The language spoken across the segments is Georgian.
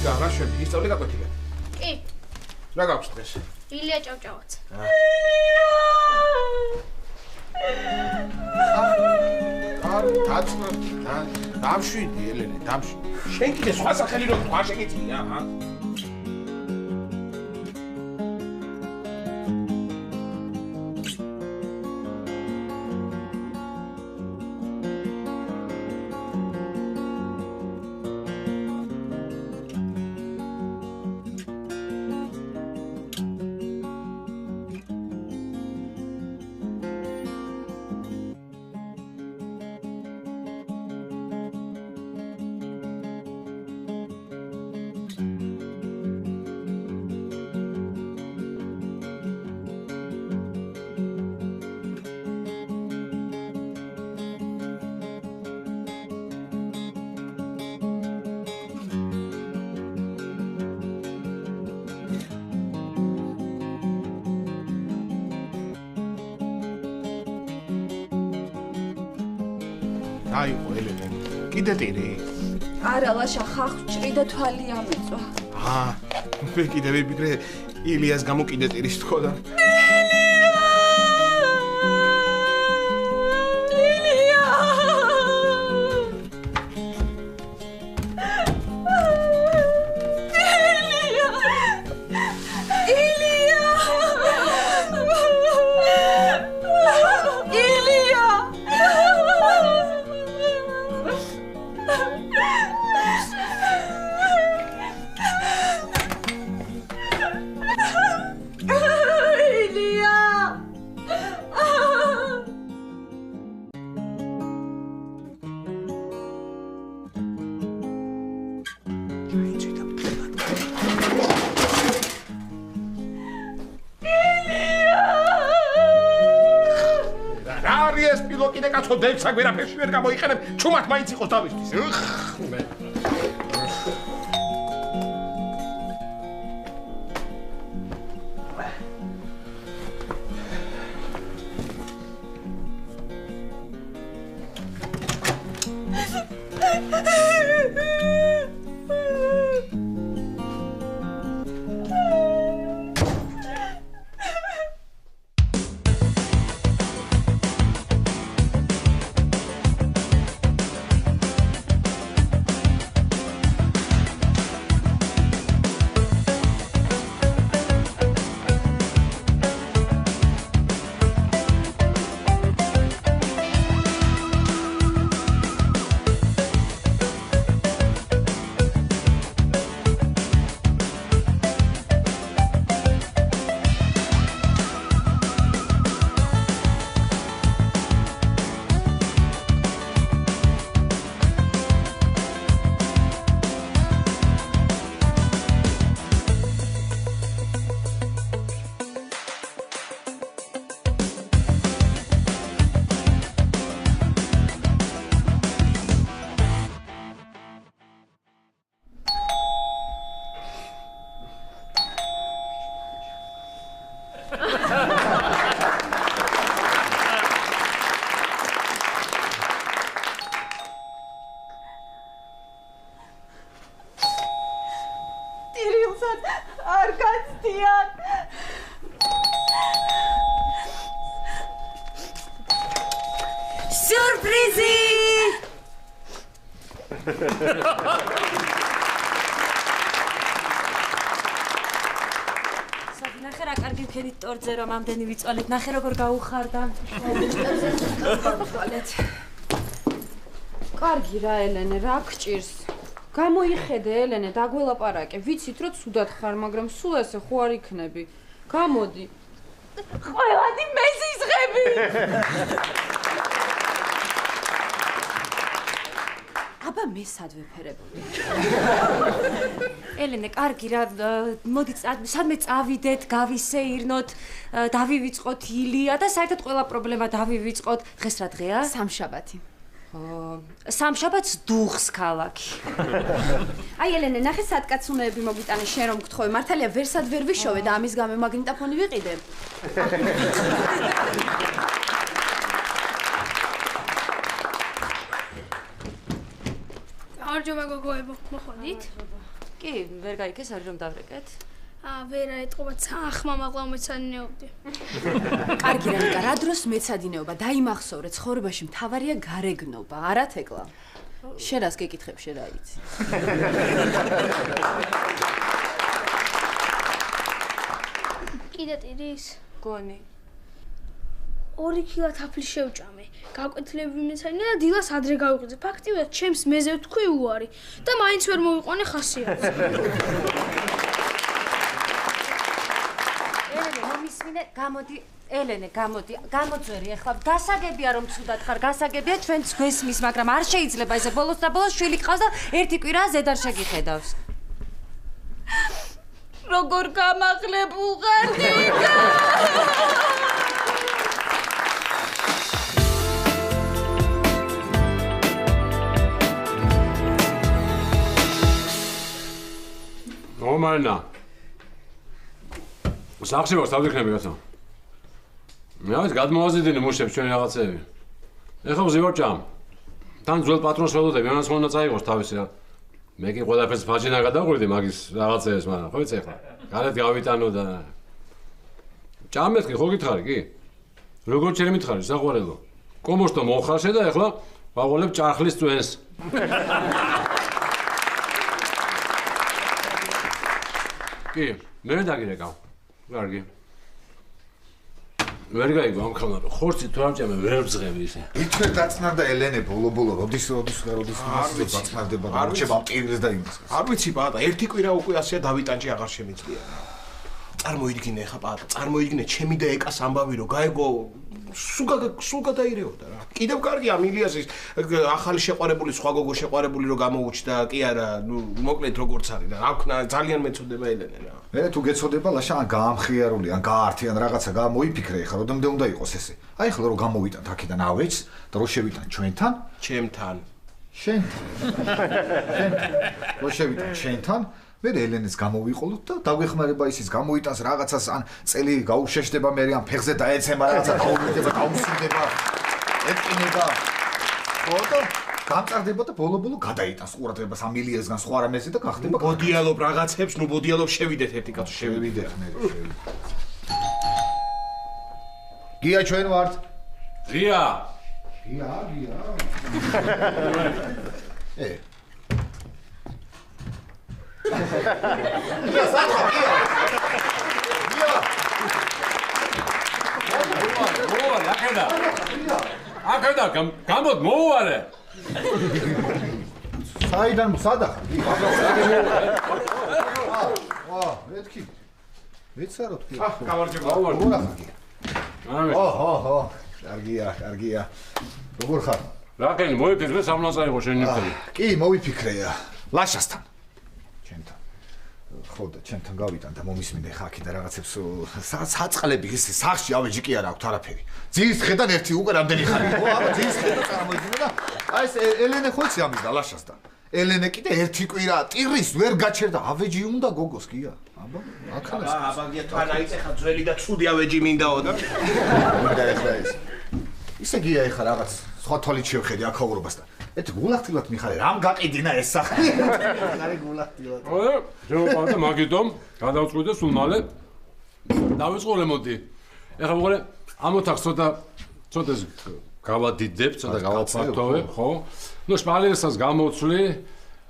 მიკა, რა შემი? ისწავლე გაკვეთილი? კი. რა გაქვს დღეს? ილია ჭავჭავაც. დამშვიდი, ელენე, დამშვიდი. შენ კიდე სხვა სახელი რო თქვა შეგიძლია, აიყო ელენე. კიდე ტირი? არა, ლაშა, ხახს ჭრიდა თვალი ამეწვა. მე კიდე ვიფიქრე ილიას გამო კიდე ტირის თქო და დევს აგვერაფერში ვერ გამოიყენებ, ჩუმად მაინც იყოს დავისთვის. ნახე რა კარგი ვქენით ტორტზე რომ ამდენი ვიწვალეთ. ნახე როგორ გაუხარდა. კარგი რა ელენე, რა გჭირს? გამოიხედე ელენე, დაგველაპარაკე. ვიცით რომ ცუდად ხარ, მაგრამ სულ ესე ხო არ იქნები. გამოდი. ყველანი მეზიზღები. აბა მე სად ვეფერებული? ელენე, კარგი რა, მოდი სადმე წავიდეთ, გავისეირნოთ, დავივიწყოთ ილია და საერთოდ ყველა პრობლემა დავივიწყოთ. დღეს რა დღეა? სამშაბათი. სამშაბათს დუღს ქალაქი. აი ელენე, ნახე სადგაცუნეები მოგიტანე შენ რომ გთხოვე. მართალია ვერსად ვერ ვიშოვე და ამის გამო მაგნიტოფონი ვიყიდე. გამარჯობა გოგოებო, მოხოდით? კი, ვერ გაიქეს არის რომ დავრეკეთ. ვერა ეთყობა ახმა მაღლა მეცადინეობდი. კარგი რანიკა, რა დროს მეცადინეობა? დაიმახსოვრე, ცხოვრებაში მთავარია გარეგნობა, არა თეკლა. შენ რას გეკითხებ, შენ რა იცი? კიდე ტირის? გონი. 2 კილა თაფლი შევჭამე. გაკვეთილები მეცადინე და დილას ადრე გავიყიძე. ფაქტიურად ჩემს მეზე ვთქვი უარი და მაინც ვერ მოვიყვანე ხასიათზე. ელენე, გამოდი, გამოძვერი ახლა. გასაგებია რომ ცუდად ხარ, გასაგებია ჩვენც გვესმის, მაგრამ არ შეიძლება ესე ბოლოს და ბოლოს შვილი ყავს და ერთი კვირა ზედარ შეგიხედავს. როგორ გამაღლებულ ხარ დიდა? Marina. სახში ვარ, დავიქნები გაცა. მე არის გადმოვაზიდინე მუშებს ჩვენი რაღაცეები. ეხლა ვზივარ ჭამ. თან ძველ პატრონს ველოდები, ამას უნდა წაიღოს თავისი რა. მე კი ყველაფერს ფაჯინა გადავყვირდი მაგის რაღაცეებს, მაგრამ ხო იცი ეხლა. გარეთ გავიტანო და ჭამეთქი ხო გითხარი კი? როგორ შეიძლება მითხარი საყვარელო? კომოსტო მოხარშე და ეხლა ვაღოლებ ჭარხლის წვენს. კი, მე დაგირეკავ. კარგი. ვერ გაიგო ამ ხალხს. ხორცი თუ არ ჭამე ვერ ვძღები ისე. იცით დაწნარდა ელენე ბოლო-ბოლო, როდის დაწნარდება და არჩება მტირს და იმას. არ ვიცი პატა, ერთი კვირა უკვე ასეა დავიტანჭი აღარ შემიძლია. წარმოიდგინე ხა პატა, წარმოიდგინე ჩემი და ეკას ამბავი რომ გაეგო სულ გადაირეოდა რა. კიდევ კარგია მილიასის ახალი შეყვარებული, სხვა გოგო შეყვარებული რომ გამოუჩდა, კი არა, ნუ მოკლედ როგორც არის და აქვნა ძალიან მეწოდება ელენე რა. მე თუ გეწოდება ლაშა ან გაამხიარული, ან გაართიან რაღაცა გამოიფიქრე ხა, როდემდე უნდა იყოს ესე. აი ხლა რომ გამოვიტანთ აქედან ავეჯს და რო შევიტან ჩვენთან, ჩემთან. შენთან. რო შევიტან ჩვენთან მე ელენეს გამოვიყოლოთ და დაგვეხმარება ისიც გამოიტანს რაღაცას ან წელი გაუშეშდება მე ან ფეხზე დაეცემა რაღაცა გაუმიტება დაუსინდება ეტკინება ხო და გამწარდება და ბოლო-ბოლო გადაიტანს ყურადღებას ამ მილიასგან სხვა რამეზე და გახდება ბოდიალობ რაღაცებს ნუ ბოდიალობ შევიდეთ ერთი კაცო შევიდეთ მე გია ჩვენ ვართ გია გია სათა გია მოვალე აქედა გამოდ მოვალე საიდან სადახარ მეთქი მეცაროთ კი გამარჯობა კარგია როგორ ხარ რაკენი მოიფიქრე სამლასა იყო შენი ნიფტი კი მოვიფიქრე ლაშასთან ჩემთან ხო და ჩემთან გავიტან და მომისმინე ხა აქ და რაღაცებს საწყლები ისე სახში ავეჯი კი არ აქვს არაფერი ძის ხედან ერთი უკვე რამდენი ხანი ხო აბა ძის ხედან წარმოიდგინე და აი ეს ელენე ხო იცი ამის და ლაშასთან ელენე კიდე ერთი კვირა ტირის ვერ გაჩერდა ავეჯი უნდა გოგოს გია აბა აქანას აბა გია თან აიწეხა ძველი და ცუდი ავეჯი მინდაო და მინდა ეხლა ეს ისე გია ეხა რაღაც სხვა თვალით შევხედე აქაურობას და ეთ გულახდილად მიხარე რამ გაყიდინა ეს სახე არის გულახდილად ხო შემოყავდა მაგითომ გადავწყვიტე სულ მალე დავიწყოლე მოდი ეხლა მოყოლე ამ ოთახს ცოტა გავადიდებ ცოტა გავაფართოვებ ხო ნუ შპალერსაც გამოცვლი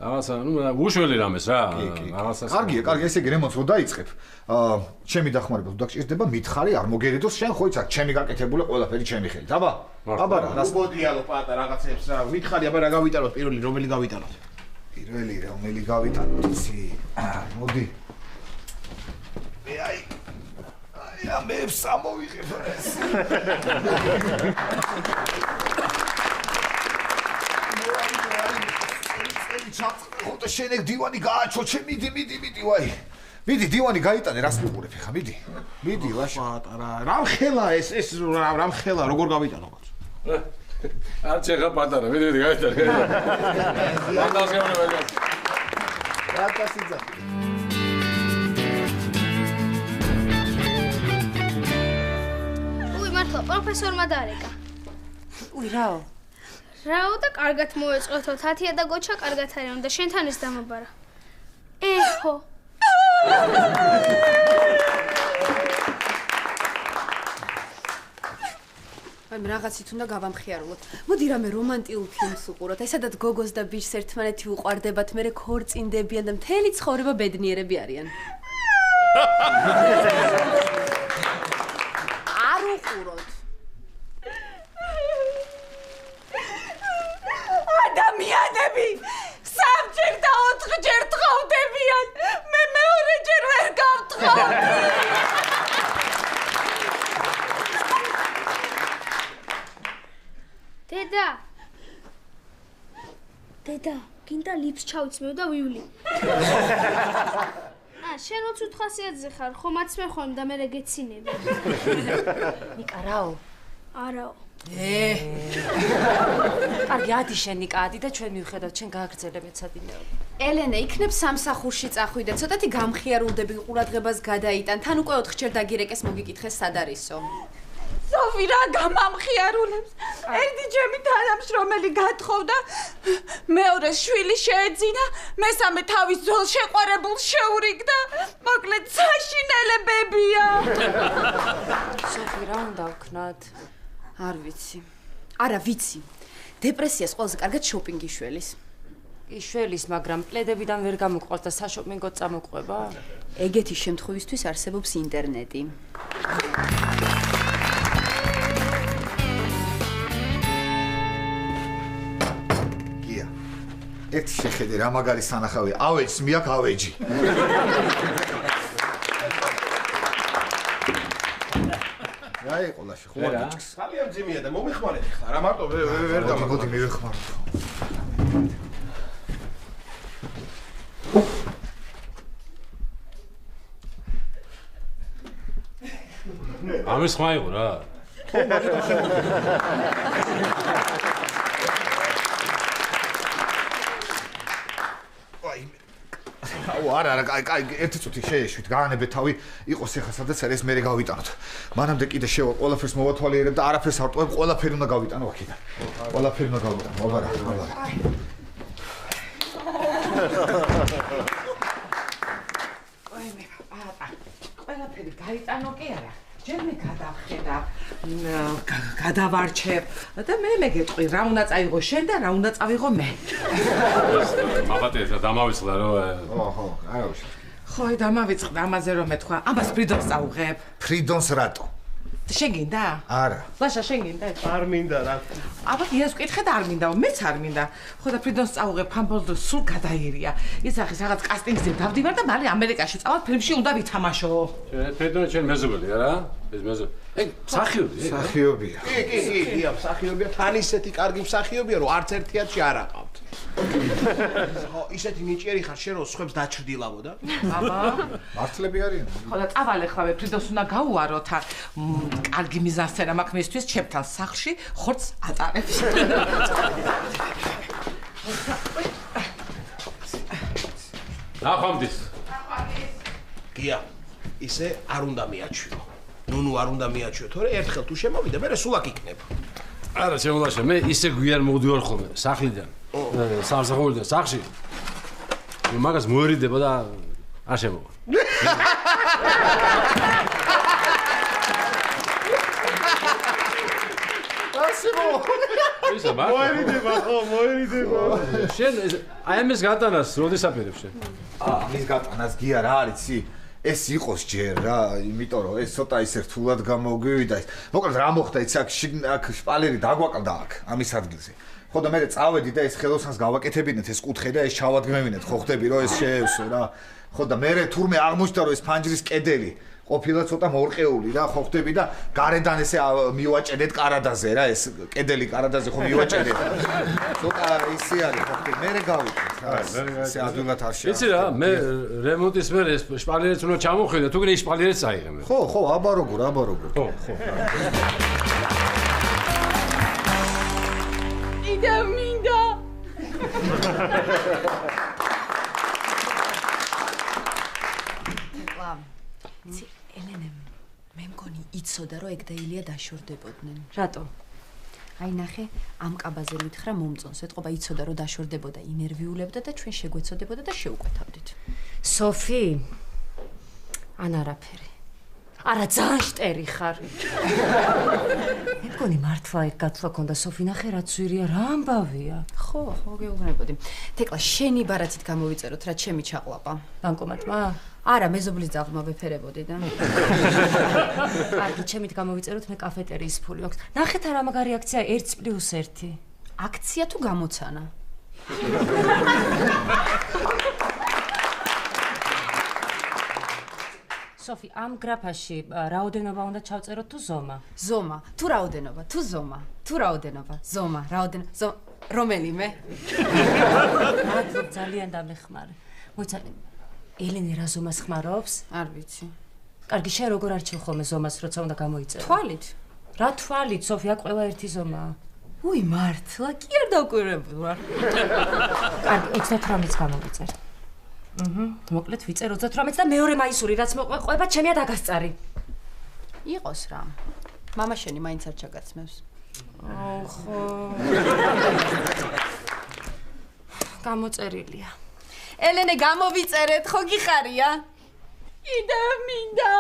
რაღაცა ნუ უშველი რამეს რა რაღაცა კარგია ესე იგი რემონტს რო დაიწყებ ჩემი დახმარება თუ დაგჭირდება მითხარი არ მოგერიდოს შენ ხო იცი ჩემი გაკეთებული ყველაფერი ჩემი ხელით აბა აბა რა ბოდიალო პატა რაღაცებს რა მითხარი აბა რა გავიტანოთ პირველი რომელი გავიტანოთ იცი მოდი მე აი ამებს ამოვიღებ ეს ხო და შენ ეგ დივანი გააჩოჩე მიდი ვაი მიდი დივანი გაიტანე რას მიყურებ ხა მიდი ლაშა პატარა რამ ხელა ეს რამ ხელა როგორ გავიტანო არ ჩეხა პატარა მიდი გაიტანე მანდავს გეუბნები რა კაცია უი მართლა პროფესორმა დარეკა რაო და კარგად მოეწყოთო თათია და გოჩა კარგად არიან და შენთან ის დამაბარა ხო. აი რაღაცით უნდა გავამხიარულოთ. მოდი რამე რომანტიულ ფილმს უყუროთ. ესადაც გოგოს და ბიჭს ერთმანეთი უყვარდებათ, მერე ქორწინდებიან და მთელი ცხოვრება ბედნიერები არიან. არ უყუროთ. ადამიანები სამჯერ და 4ჯერ თხოვდებიან. მე მეორეჯერ ვერ გავთხოვდი. დედა, გინდა ლიფს ჩავიცმევ და ვივლი. შენ 20 ხასიათზე ხარ, ხო მაცმე ხოლმე და მე გეცინები. ნიკა რაო? არაო. კარგი, ადი შენ ნიკა, ადი და ჩვენ მივხედავთ, შენ გააგრძელებ ეცადინეო. ელენე, იქნებ სამსახურში წახვიდე, ცოტათი გამხიარულდები, ყურადღებას გადაიტან, თან უკვე 4ჯერ დაგირეკეს მოგიკითხეს სად არისო. სოფი რა გამამხიარულებს. ერთი ჩემი თანამშრომელი გათხოვდა, მეორე შვილი შეეძინა, მესამე თავის ძველ შეყვარებულს შეურიგდა. მოკლედ საშინელებებია. სოფი რა უნდა ვქნათ? არ ვიცი. არა ვიცი. დეპრესიას ყველაზე კარგად შოპინგი შველის. იშველის, მაგრამ პლედებიდან ვერ გამოყვარს და საშოპინგოდ წამოყვება? ეგეთი შემთხვევისთვის არსებობს ინტერნეტი. ერთი შეხედე რა მაგარი სანახავია. ავეჯს მიაქ ავეჯი. რა იყო ლაში, ხო არ გიჭს. ძალიან ძიმია და მომიხმარეთ ხა რა მარტო ვერ და მოდი მივეხმაროთ. ამის ხმა იყო რა. არა, კაი, ერთი წუთი შეეშვით, გაანებეთ თავი, იყოს ახლა სადაც არის მე გავიტანოთ. მანამდე კიდე შევა ყველაფერს მოვათვალიერებ და არაფერს არ ტოვებ, ყველაფერი უნდა გავიტანო აქედან. ყველაფერი უნდა გავიტანო, აბარა. მე პაპა, ყველაფერი გაიტანო კი არა? ჯერ მე გადავხედა, გადავარჩევ და მე გეტყვი რა უნდა წაიღო შენ და რა უნდა წავიღო მე. მაღატეა დამავიწყდა რომ ხო, არა უშ. ხო, დამავიწყდა ამაზე რომ მეთქვა, ამას ფრიდონს წაუღებ. ფრიდონს რატო? შენ გინდა? არა. ლაშა შენ გინდა? არ მინდა რა. აბა იას ვკითხე და არ მინდაო, მეც არ მინდა. ხო და ფრიდონს წაუღებ, ფამბოლს და სულ გადაირია. ისახის რაღაც კასტინგზე დავდივარ და მალე ამერიკაში წავალ, ფილმში უნდა ვითამაშო. ფედონე ჩვენ მეზობელია რა? ეს მეზობელი. მსახიობია. მსახიობია. კი, მსახიობია, თან ისეთი კარგი მსახიობია, რომ არც ერთ თეატრში არ აყავთ. ხო, ისეთი ნიჭიერი ხარ, შენ რო სხვებს დაჩრდილავოდა? აბა, მართლები არიან. ხო და წავალ ახლა მე ფრიდონს უნდა გაუარო თან. კარგი მიზანსცენა მაქვს მისთვის, ჩემთან სახლში ხორცს ატარებს. ნახვამდის. გია, ისე არ უნდა მიაჩვიო. ნუნუ არ უნდა მიაჩვიო, თორე ერთხელ თუ შემოვიდა, მე სულ აქ იქნებ. არა, შემოლაშა, მე ისე გვიან მოვდივარ ხოლმე სახლიდან. სამსახურიდან სახლში. მაგას მოერიდება და არ შემოვა. ისა მაგ მოერიდება ხო, მოერიდება. შენ აი ამის გატანას როდის აპირებ შენ? ამის გატანას გია რა არიცი? ეს იყოს ჯერ რა, იმიტომ რომ ეს ცოტა ისე რთულად გამოგვივიდა ეს. მოკლედ რა მოხდა იცი აქ შპალერი დაგვაკლდა აქ ამის ადგილზე. ხო და მე წავედი და ეს ხელოსანს გავაკეთებინეთ ეს კუთხე და ეს ჩავადგმევინეთ, ხო ხდები რომ ეს შეევსო რა. ხო და მე თურმე აღმოჩნდა რომ ეს ფანჯრის კედელი ყოფილა ცოტა მორყეული რა, ხო ხდები და გარედან ესე მივაჭედეთ კარადაზე რა, ეს კედელი კარადაზე ხო მივაჭედეთ. ცოტა ისე არის, ხო ხდები, მე გავიქეთ რა, ესე ადვილად არ შეა. იცი რა, მე რემონტის მერე ეს შპალერიც უნდა ჩამოხედა, თუ კიდე შპალერიც აიღე მე. ხო, აბა როგორ. ხო. იდა მინდა. ელენე, მე მგონი იცოდა რომ ეგ და ილია დაშორდებოდნენ. რატო? აი ნახე, ამ კაბაზე მითხრა მომწონს, ეთყობა იცოდა რომ დაშორდებოდა, ინერვიულებდა და ჩვენ შეგვეცოდებოდა და შეუკვეთავდით. სოფი ან არაფერი. არა ძალიან შტერი ხარ. მეგონი მართლა ეგ გაცვლა ქონდა სოფი ნახე რა ძვირია რა ამბავია. ხო, გეუბნებოდი. თეკლა შენი ბარათით გამოვიწეროთ რა ჩემი ჩაყლაპა. ბანკომატმა? არა, მეზობლის ძაღლმა ვეფერებოდი და. კარგი, ჩემით გამოვიწეროთ მე კაფეტერიის ფული აქვს. ნახეთ რა მაგარი აქცია 1+1. აქცია თუ გამოცანა? სოფი, ამ გრაფაში რაოდენობა უნდა ჩავწეროთ თუ ზომა? ზომა, თუ რაოდენობა, თუ ზომა, თუ რაოდენობა, ზომა, რაოდენობა, ზომა, რომელიმე? მადლობ, ძალიან დამეხმარე. მოიცა, ელენე რა ზომას ხმარობს? არ ვიცი. კარგი, შენ როგორ არჩევ ხოლმე ზომას, როცა უნდა გამოიწერო? თვალით. რა თვალით, სოფი, აქ ყველა ერთი ზომაა. უი, მართლა, კი არ დავკვირვებულ ვარ. კარგი, 38-ს გამოვიწერ. მოკლედ ვიწერ 38-ს და მეორე მაისური, რაც მოყვება, ჩემია დაგასწარი. იყოს რა. მამა შენი მაინც არ ჩაგაცმევს. ხო. გამოწერილია. ელენე, გამოვიწერეთ, ხო გიხარია? იდა მინდა.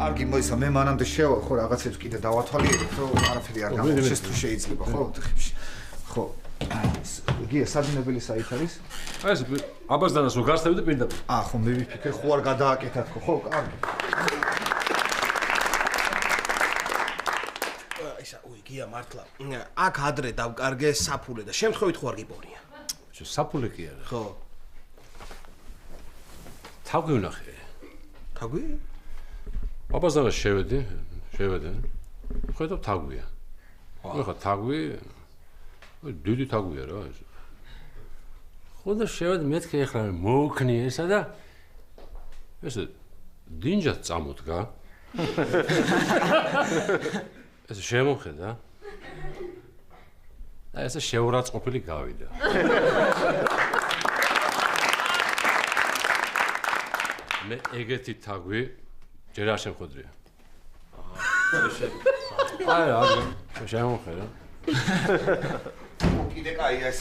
კარგი მოიცა მე მანამდე შევა ხო რაღაცებს კიდე დავათვალიერებ რომ არაფერი არ გამოჩეს თუ შეიძლება ხო ოთახებში ხო გია საძინებელი საით არის ეს აბაზდანას რო გარსდები და პირდაპირ ხო მე ვიფიქრე ხო არ გადააკეთათ ხო კარგი ისა უი გია მართლა აქ ადრე დავკარგე საფულე და შემთხვევით ხო არ გიპოვნია საფულე კი არა ხო თავი ვნახე თავი აბაზდანას შევედი ხედავ თაგვია ხო თაგვი დიდი თაგვია რა ეს ხო და შევედი მეთქე ახლა მოუქნი ესა და ეს დინჯად წამოდგა ეს შემოხედა და ეს შეურაცხყოფილი გავიდა მე ეგეთი თაგვი ჯერ არ შემხოდრია აი შემოხედა კიდე კაი ეს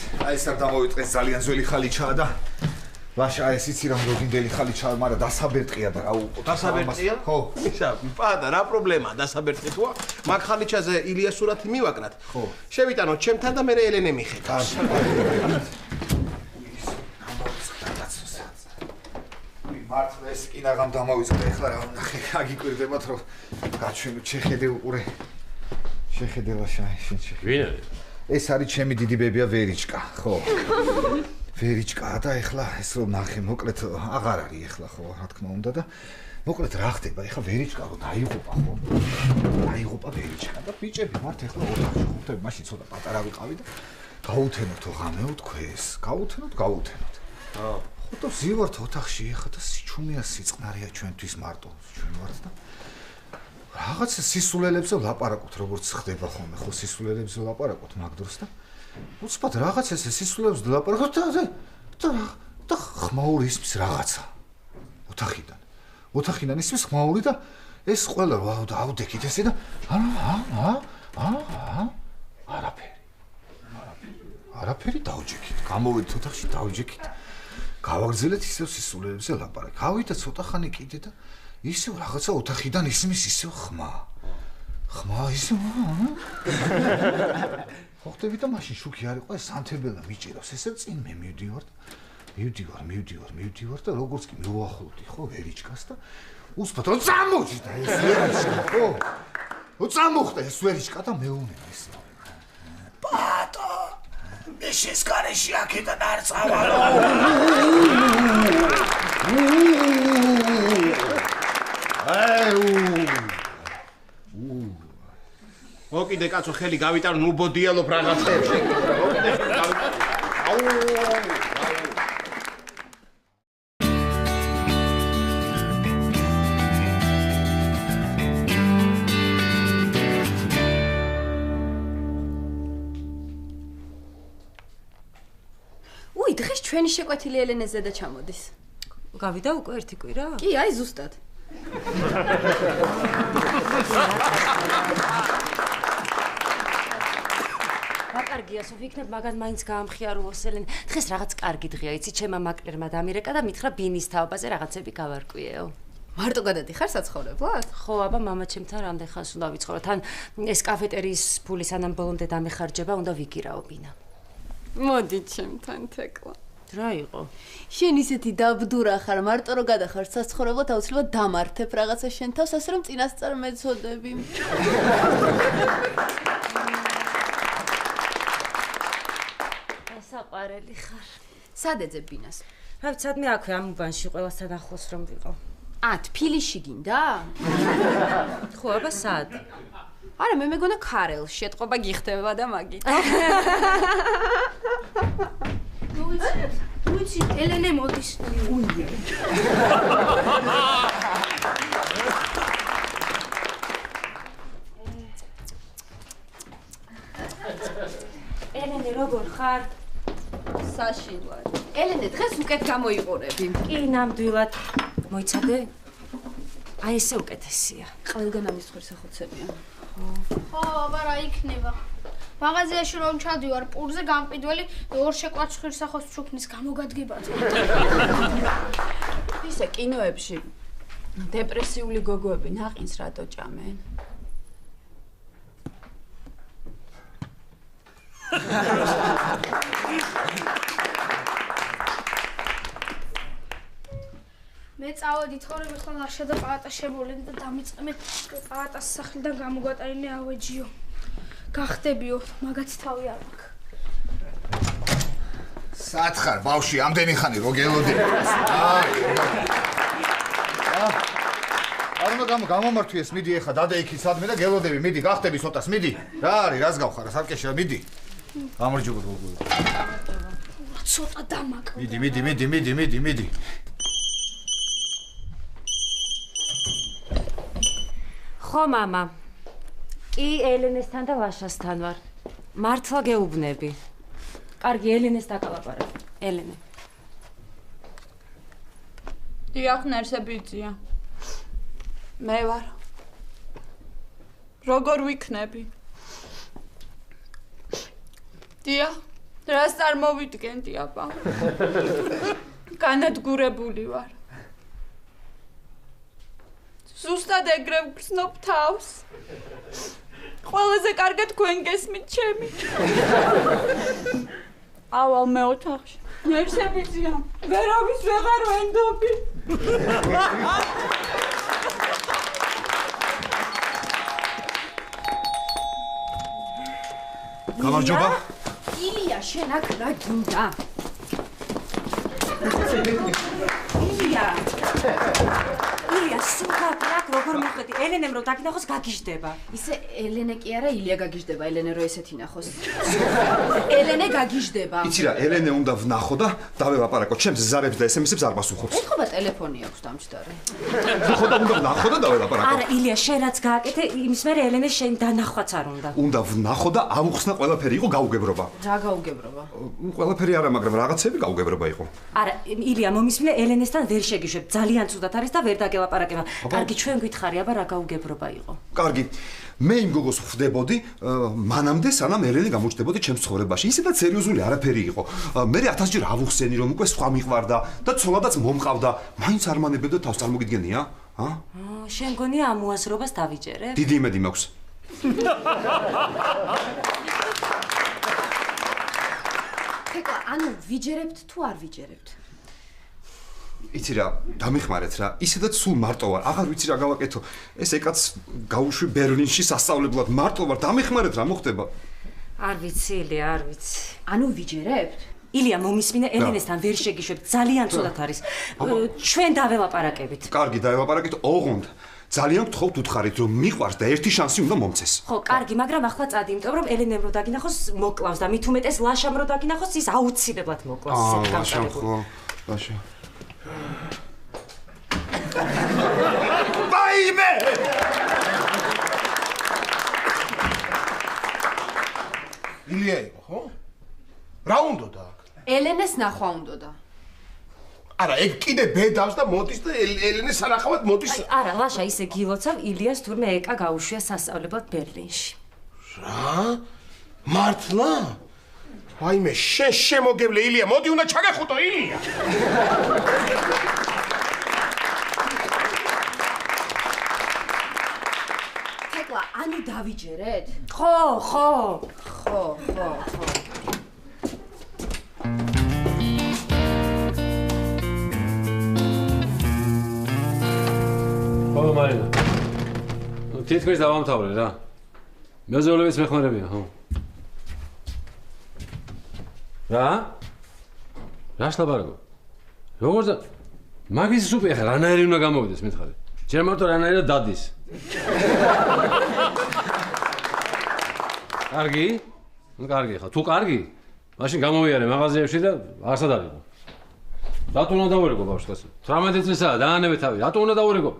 არ დამოვიწყეს ძალიან ძველი ხალიჩაა და ვაშა ეს იცი რა მოგინდელი ხალიჩაა მაგრამ დასაბერტყია და აუ დასაბერტყია ხო ისა პატა რა პრობლემაა დასაბერტყი თუა მაგ ხალიჩაზე ილიას სურათი მივაკრათ ხო შევიტანოთ ჩემთან და მე ელენე მიხედავს მართლა ეს კინაღამ დამოვიწყდა ეხლა რა ნახე აგიკვირდებათ რომ გაჩვენოთ შეხედე უყურე შეხედე ვაშა შენ შეხედე ვინ არის ეს არის ჩემი დიდი ბებია ვერიჩკა ხო ვერიჩკა და ეხლა ეს რომ ნახე მოკლედ აღარ არის ეხლა ხო რა თქმა უნდა და მოკლედ რა ხდება ეხლა ვერიჩკა რომ დაიღუპა ხო დაიღუპა ვერიჩკა და ბიჭები მართ ეხლა ოთახში ხუთები მაშინ ცოტა პატარა ვიყავი და გაუთენოთ ღამეო თქვეს გაუთენოთ ხო და ზივართ ოთახში ეხლა და სიჩუმეა სიწყნარია ჩვენთვის მარტო ჩვენ ვართ და რაღაცა სისულელებზე ლაპარაკობთ როგორც ხდება ხოლმე ხო სისულელებზე ლაპარაკობთ მაგ დროს და უცბად რაღაც ეს სისულელებზე ლაპარაკობთ და ხმაური ისმის რაღაცა ოთახიდან ისმის ხმაური და ეს ყველა რა დავდექით ესე და არაფერი დავჯექით გამოვედით ოთახში დავჯექით გავაგრძელეთ ისევ სისულელებზე ლაპარაკი გავიდა ცოტა ხანი კიდე და ისევ რაღაცა ოთახიდან ისმის ისევ ხმა ისევ ხო ხდები და მაშინ შუქი არ იყო ეს სანთებელა მიჭირავს ესე წინ მე მივდივარ და როგორც კი მოვახლოვდი ხო ვერიჩკას და უსფათ რომ წამოჭიდა ეს ვერიჩკა ხო რო წამოხდა ეს ვერიჩკა და მეუბნება ეს პატო მე შესკარეში აქედან არ წავალო მოკიდე კაცო ხელი გავიტან ნუ ბოდიალობ რაღაცებს მოკიდე უი დღეს ჩვენი შეკვეთილი ელენე ზედა ჩამოდის გავიდა უკვე ერთი კვირა კი აი ზუსტად კარგია, სოფი, იქნებ მაგან მაინც გაამხიარულოს ელენე. დღეს რაღაც კარგი დღეა, იცი, ჩემმა მაკლერმა დამირეკა და მითხრა ბინის თაობაზე რაღაცები გავარკვიეო. მარტო გადადიხარ საცხოვრებლად? ხო, აბა, მამა ჩემთან რამდენ ხანს უნდა ვიცხოვრო. თან ეს კაფეტერიის ფული სანამ ბოლომდე დამეხარჯება, უნდა ვიგირაო ბინა. მოდი ჩემთან თეკლა. რა იყო? შენ ისეთი დაბდურა ხარ, მარტო რომ გადახარ საცხოვრებლად, აუცილებლად დამართებ რაღაცა შენ თავს, ასე რომ წინასწარ მეწოდები. საყვარელი ხარ. სად ეძებ ბინას? რა ვიცი, სადმე აქვე ამ უბანში ყველასთან ახლოს რომ ვიყო. თბილისში გინდა? ხო, აბა, სად? არა, მე მეგონა ქარელში, ეთყობა გიხდება და მაგით. ვიცი, ელენე მოდის. ელენე, როგორ ხარ? საშინლად. ელენე, დღეს უკეთ გამოიყურები. კი, ნამდვილად. მოიცადე? აი ესე უკეთესია. ყველგან ამის ხერხემლოებია. ხო, აბა რა იქნება? მაღაზიაში რომ ჩადივარ, პურზე გამყიდველი ორ შეკვაც ხირსახოს ჩუქნის გამოგადგებათ. ისე კინოებში დეპრესიული გოგოები ნაყინს რატო ჭამენ? მე წავედი თორემ ახლა ლაშა და პაატა შემოვლენ და დამიწყემე პაატას სახლიდან გამოგვატანინე ავეჯიო. გახდებიო, მაგაც თავი არ მაქვს. სათხარ ბავში, ამდენი ხანი რო გელოდი. არ უნდა გამომართვიეს, მიდი ეხა დადე იქი სადმე და გელოდები, მიდი, გახდები ცოტას, მიდი. რა არის, რას გავხარა, სარკეშა, მიდი. გამარჯობა გოგო. ცოტა დამაკ. მიდი. ხო, მამა. კი, ელენესთან და ვაშასთან ვარ. მართლა გეუბნები. კარგი, ელენეს დაკალაპარაკ. ელენე. დიახ, ნერსები იწია. მე ვარ. როგორ ვიქნები? დიახ, რას წარმოვიდგენდი, აბა? განადგურებული ვარ. ზუსტად ეგრე ვგრძნობ თავს. ყველაზე კარგად თქვენ გესმით ჩემი. ავალ მე ოთახში. ნერსები იწია. ვერავის ვეღარ ვენდობი. გამარჯობა. ილია, შენ აქ რა გინდა? ილია, სულხაყრაკ როგორ მოხდი? ელენემ რო დაგინახოს გაგიჟდება. ისე ელენე კი არა, ილია გაგიჟდება, ელენე რო ესეთი ნახოს. ელენე გაგიჟდება. იცი რა, ელენე უნდა ვნახო და დაველაპარაკო. ჩემს ზარებს და SMS-ებს არ პასუხობს. ეხობა ტელეფონი აქვს დამჯდარი. ხო და უნდა ვნახო და დაველაპარაკო. არა, ილია, შენ რაც გააკეთე, იმის მერე ელენე შენ დანახვაც არ უნდა. უნდა ვნახო და ავუხსნა ყველაფერი იყო გაუგებრობა. რა გაუგებრობა? ყველაფერი არა, მაგრამ რაღაცები გაუგებრობა იყო. არა, ილია, მომისმინე ელენესთან ვერ შეგიშვებ. ძალიან ცუდად არის და ვერ დაგელაპარაკება. კარგი, ჩვენ გითხარი, აბა რა გაუგებრობა იყო. კარგი. მე იმ გოგოს ხვდებოდი, მანამდე სანამ ელენე გამოჩნდებოდი ჩემს ცხოვრებაში. ისედაც სერიოზული არაფერი იყო. მე 1000 ჯერ ავუხსენი რომ უკვე სხვა მიყვარდა და ცოლადაც მომყავდა. მაინც არ მანებდა თავს წარმოგიდგენია? შენ გონია ამ უაზრობას დავიჯერე? დიდი იმედი მაქვს. თეკლა, ანუ ვიჯერებთ თუ არ ვიჯერებთ? იცი რა, დამიხმარეთ რა. ისედაც სულ მარტო ვარ. აღარ ვიცი რა გავაკეთო. ეს ეკაც გაუშვი ბერლინში სასწავლებლად მარტო ვარ. დამიხმარეთ რა მოხდება? არ ვიცი, ილია, არ ვიცი. ანუ ვიჯერებთ? ილია, მომისმინე ელენესთან ვერ შეგიშვებ. ძალიან ცუდად არის. ჩვენ დაველაპარაკებით. კარგი, დაველაპარაკეთ, ოღონდ. ძალიან გთხოვთ უთხარით რომ მიყვარს და ერთი შანსი უნდა მომცეს. ხო, კარგი, მაგრამ ახლა წადი, იმიტომ რომ ელენემ რო დაგინახოს მოკლავს და მით უმეტეს ლაშამ რო დაგინახოს ის აუცილებლად მოკლავს. ლაშამ ხო, ლაშა. ვაიმე! ილია იყო, ხო? რა უნდოდა აქ? ელენეს ნახვა უნდოდა. არა, ეგ კიდე ბედავს და მოდის და ელენეს სანახავად მოდის. არა, ლაშა, ისე გილოცავ, ილიას თურმე ეკა გაუშვია სასწავლებლად ბერლინში. რა? მართლა? აიმე, შენ შემოგევლე ილია, მოდი უნდა ჩაგახუტო ილია. თეკლა, ანუ დავიჯერეთ? ხო. ხო, მარინა. თითქმის დავამთავრე რა. მეზოლებიც მეხმარებია, ხო? რა? რა შლაბარგო? როგორც მაგის სუპი ახლა რანაირი უნდა გამოვიდეს მითხარი. ჯერ მარტო რანაირად დადის. კარგი? ნუ კარგი ხა. თუ კარგი, მაშინ გამოვიარე მაღაზიებში და არსად არისო. რატო უნდა დავურეგო ბავშვს კაცო? 18 წლისაა, დაანებე თავი. რატო უნდა დავურეგო?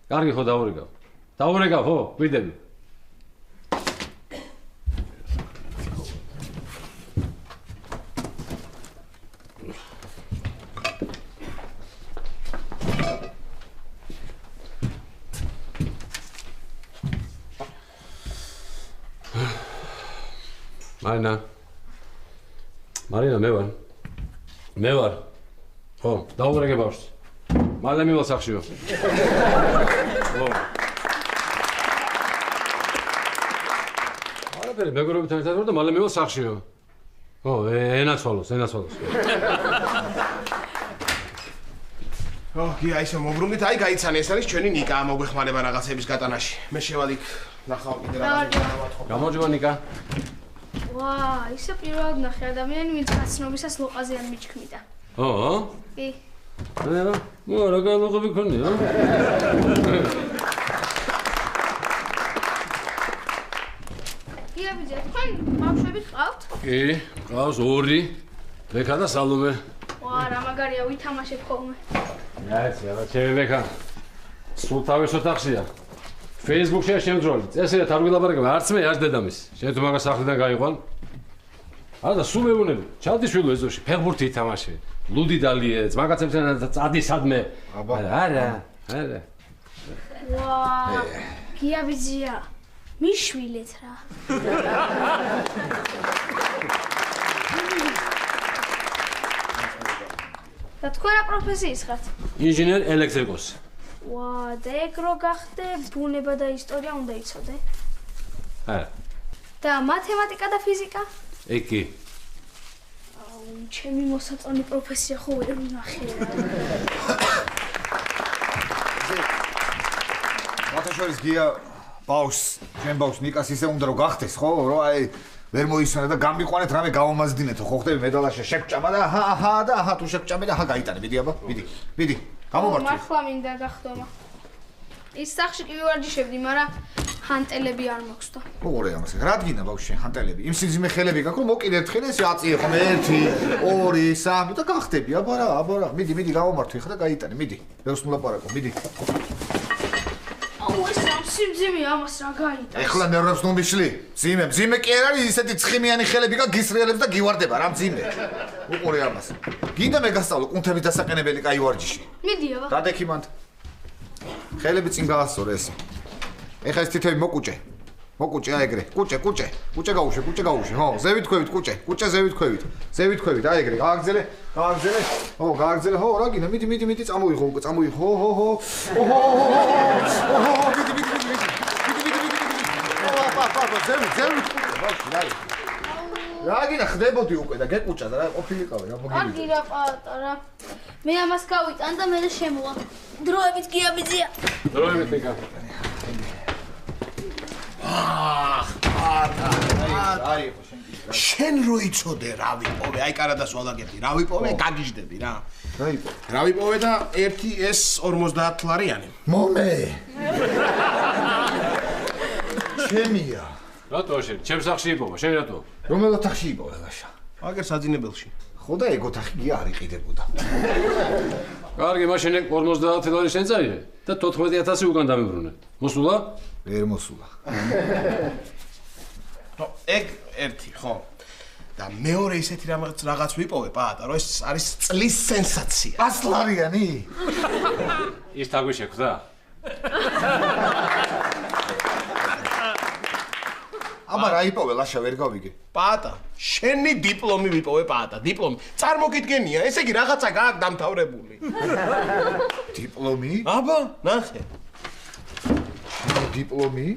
კარგი ხო დავურეგავ. დავურეგავ ხო? ვიდები. მარინა, მე ვარ. ხო, დავურეგე ბავშვს. მალე მივალ სახშიო. ხო. არაფერი, მეგობრებთან ერთად ვარ და მალე მივალ სახშიო. ხო, ენაცვალოს. გია ისე მოგრუნდით, აი გაიცანე, ეს არის ჩვენი ნიკა, მოგვეხმარება რაღაცების გატანაში. მე შევალ იქ ნახავ კიდე რაღაცა. გამარჯობა ნიკა. ვა, ისე პირველად ნახე ადამიანი, ვინც გაცნობისას ლოყაზე არ მიჩქმიდა. ო? კი. რა გალოყები ქონია? გიაბიძე, თქვენ ბავშვები ყავთ? კი, ყავს 2, ბექა და სალომე. ვა, რა მაგარია, ვითამაშებ ხოლმე. რა, ჩემი ბექა. სულ თავის ოთახშია. Facebook-ში შემძროლი. წესიერად არ ვილაპარაკებ, არც მე, არც დედამისი. შენ თუ მაგას სახლიდან გაიყვან? არა, სულ მეუბნები. ჩავდიშვილო ეზოში, ფეხბურთი ითამაშე. ლუდი დალიეც, მაგაცებთან წადი სადმე. არა. ვა, გიაბიძეა. მიშვილეთ რა. და თქვენ რა პროფესიის ხართ? ინჟინერ ელექტრიკოსი. ვა, და ეგ რო გახდე, ბუნება და ისტორია უნდა იცოდე? არა. და მათემატიკა და ფიზიკა? კი. ჩემი მოსაწონი პროფესია ხო ვერ ვნახე რა. მათაშორის გია ბავშვს, ჩვენ ბავშვს ნიკას ისე უნდა რომ გახდეს, ხო? რომ აი ვერ მოისმენა და გამიყვანეთ რამე გავამაზდინეთო, ხო ხდები მედალაშა შეგჭამა და აჰა თუ შეგჭამე და აჰა გაიტანე, მიდი აბა, მიდი. გამომართვი. მართლა მინდა გახდომა. ის სახში კი ვივარჯიშებდი, მაგრამ ჰანტელები არ მაქვს და. უყურე ამას. რა დგინა ბავშვი შენ ჰანტელები? იმ სიზიმე ხელები გაქვს, რომ მოკიდე ერთხელ ეს აწიე ხომ 1, 2, 3 და გახდები. აბა რა. მიდი გამომართვი ხა და გაიტანე, მიდი. ბევრს მოლაპარაკო, მიდი. აუ ეს ამ სიმძიმე ამას რა გაიტანე? ეხლა ნერვებს ნუ მიშლი. მძიმე კი არ არის ისეთი ცხიმიანი ხელები გაგისრიელებს და გივარდება რა მძიმე. უყურე ამას. გინდა მე გასწავლო კუნთების დასაყენებელი კაი ვარჯიში. მიდი აბა. დადექი მანდ. ხელები წინ გაასწორე ეს. ეხა ეს თითები მოკუჭე აი ეგრე. კუჭე გაუშვე, ხო, ზევით ქვევით კუჭე ზევით ქვევით, აი ეგრე. გააგზელე. ხო, გააგზელე. ხო, რა გინდა, მიდი, წამოიღო, ხო. მიდი. ზევით. რა გინდა, ხდებოდი უკვე და გეკუჭა და რა ყოფილიყავი, რა მოგივიდა. კარგი რა პატარა. მე ამას გავიტან და მე შემოვა. დროებით გიაბიძეა. დროებით ნიკა. აი შენ რო იცოდე რა ვიპოვე, აი კარადას ვალაგებდი, რა ვიპოვე, გაგიჟდები რა. რა ვიპოვე და 1S50 ლარიანი. მომე. ჩემია. რატო შენ? ჩემ სახში იპოვა, შენ რატო? რომელ ოთახში იპოვე ლაშა? აგერ საძინებელში. ხო და ეგ ოთახი გია არ იყიდებოდა. კარგი, მაშინ ეგ 50 ლარი შენ წაიღე და 14000 უკან დამებრუნე. მოსულა? ვერ მოსულა. ნო, ეგ ერთი, ხო. და მეორე ისეთი რაღაც ვიპოვე, პაატა, რომ ეს არის წლის სენსაცია. 100 ლარიანი? ის თაგვი შეხვდა? აბა რა იპოვე ლაშა ვერ გავიგე. პაატა, შენი დიპლომი ვიპოვე პაატა, დიპლომი. წარმოგიდგენია, ესე იგი რაღაცა გააქვს დამთავრებული. დიპლომი? აბა, ნახე. დიპლომი?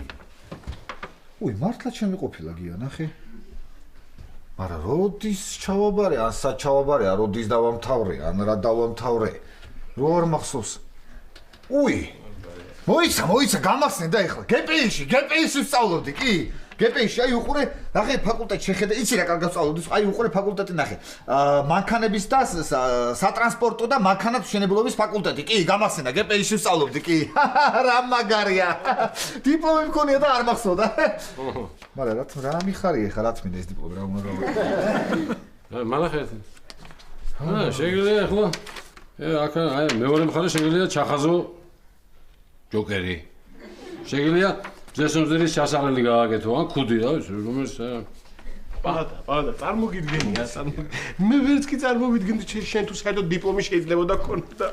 უი, მართლა ჩემი ყოფილა გია, ნახე. მაგრამ როდის ჩავაბარე, ან საჩავაბარე, ან როდის დავამთავრე, ან რა დავამთავრე. რო არ მახსოვს. უი. მოიცა, გამახსნე და ეხლა გპ-ში ვსწავლობდი, კი? გპ-ში აი უყურე, ნახე ფაკულტეტი შეხედე, იცი რა კარგად ვსწავლობდი, აი უყურე ფაკულტეტი ნახე. მანქანების და სატრანსპორტო და მანქანათმშენებლობის ფაკულტეტი, კი, გამახსენა, გპ-ში ვსწავლობდი, კი. რა მაგარია. დიპლომი მქონია და არ მახსოვდა. მაგრამ რა მიხარია ხა, რა თმინდა ეს დიპლომი, რა უნდა გავაკეთო. მანახეთ. შეგიძლია ახლა აქ აი მეორე მხარე შეგიძლია ჩახაზო ჯოკერი. შეგიძლია ზესუმზირის ჩასაღელი გააკეთო, ან ქუდი რა ვიცი, რომელიც პაატა, წარმოგიდგენია, მე ვერც კი წარმოვიდგენდი შენ თუ საერთოდ დიპლომი შეიძლებოდა გქონოდა.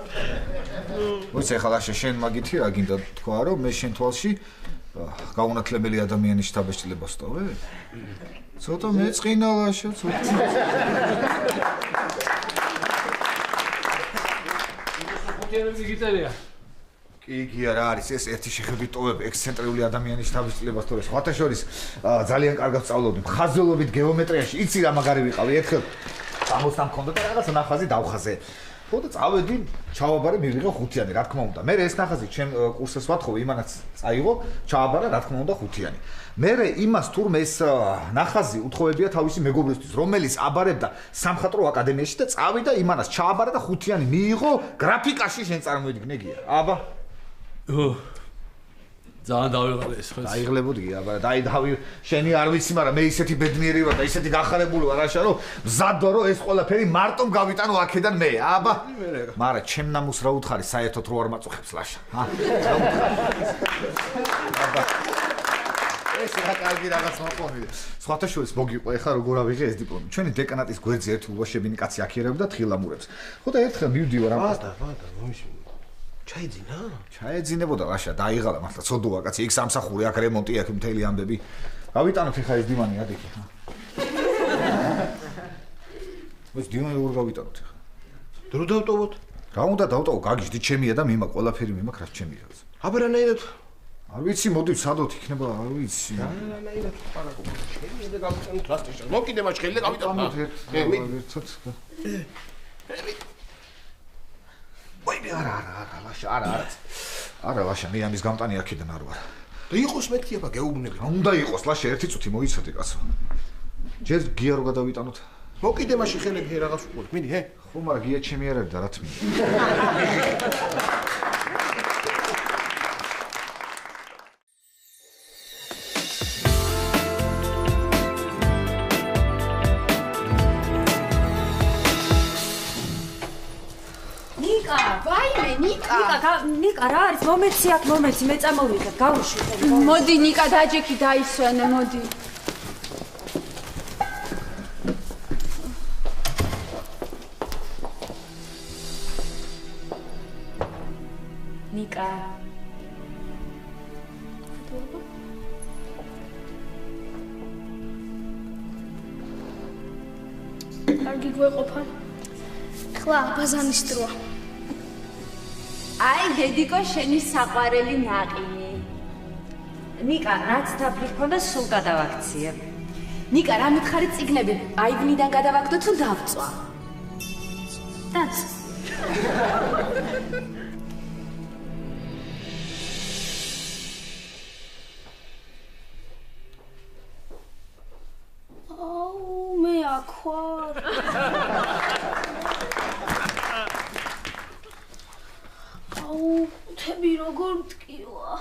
მოიცა ახლა შენ მაგითი რა გინდა თქვა რომ მე შენ თვალში გაუნათლებელი ადამიანის შთაბეჭდილებას ვსტოვე? ცოტა მეწყინა ლაშა, ცოტა. გიტერია. კი გია რა არის ეს ერთი შეხედვით ტოვებ ექსცენტრიული ადამიანის შთაბეჭდილებას თორე სხვათა შორის ძალიან კარგად ვსწავლობდი ხაზოლობით გეომეტრიაში იცი რა მაგარი ვიყავი ერთხელ 60 მქონდა და რაღაცა ნახაზი დავხაზე ხო და წავედი ჩავაბარე მივიღე 5-იანი რა თქმა უნდა მე ეს ნახაზი ჩემ კურსეს ვათხოვე იმანაც წაიღო ჩავაბარა რა თქმა უნდა 5-იანი მე იმას თურმე ეს ნახაზი უთხოვებია თავისი მეგობრისთვის რომელიც აბარებდა სამხატვრო აკადემიაში და წავიდა იმანაც ჩააბარა და 5-იანი მიიღო გრაფიკაში შენ წარმოიდგინე გია აბა ძალიან დავიღალე ეს ხო დაიღლებოდი აბა დავი შენი არ ვიცი მაგრამ მე ისეთი ბედნიერი ვარ და ისეთი გახარებული ვარ რაშა რომ მზად ვარ რომ ეს ყველაფერი მარტომ გავიტანო აქედან მე აბა მაგრამ ჩემ ნამუს რა უთხარი საერთოდ რო არ მაწუხებს ლაშა აბა ეს რა კარგი რაღაც მოყოლია სხვათა შორის მოგიყვე ხა როგორ ავიღე ეს დიპლომი ჩვენი დეკანატის გვერდზე ერთი უბაშებინი კაცი აქიერებდა თხილამურებს ხო და ერთხელ მივდივარ ამ ჩაიძინა? ჩაეძინებოდა ლაშა, დაიღალა მართლა ცოდოა კაცი, იქ სამსახური, აქ რემონტი, აქ მთელი ამბები. გავიტანოთ ხა ეს დივანი ადიქი, ხა. ეს დივანი როგორ გავიტანოთ ხა? დრო დავტოვოთ? რა უნდა დავტოვო? გაგიჟდი ჩემია და მიმაკ, ყველაფერი მიმაკ, რაც ჩემია. აბა რანაირად? არ ვიცი, მოდი სადოთ იქნება, არ ვიცი. რანაირად პარაკო. შეგიძლია და გავიტანოთ რასტეშა. მოკიდე მას შეგიძლია გავიტანოთ. ერთად. ვაი არა ლაშა მე ამის გამტანი აქედან არ ვარ და იყოს მეთქი აბა გეუბნები რა უნდა იყოს ლაშა ერთი წუთი მოიცადე კაცო ჯერ გია რო გადავიტანოთ მოკიდე მაშინ ხელები რაღაც უყურებ მიდი ჰე ხო მაგრამ გია ჩემი არ არის და რა თქმა ნიკა რა არის მომეცი აქ მომეცი მე წამოვიდეთ გავუშვით მოდი ნიკა დაჯექი დაისვენე მოდი ნიკა კარგი გვეყოფა ხლა ბაზანის დროა აი დედიკო შენი საყვარელი ნაყინი ნიკა რაც დაფრი ქონდა სულ გადავაქციე ნიკა რა მითხარი წიგნები აივნიდან გადავაგდო თუ დავწვა დაც აუ მე აქვარ აუ თები როგორ მტკივა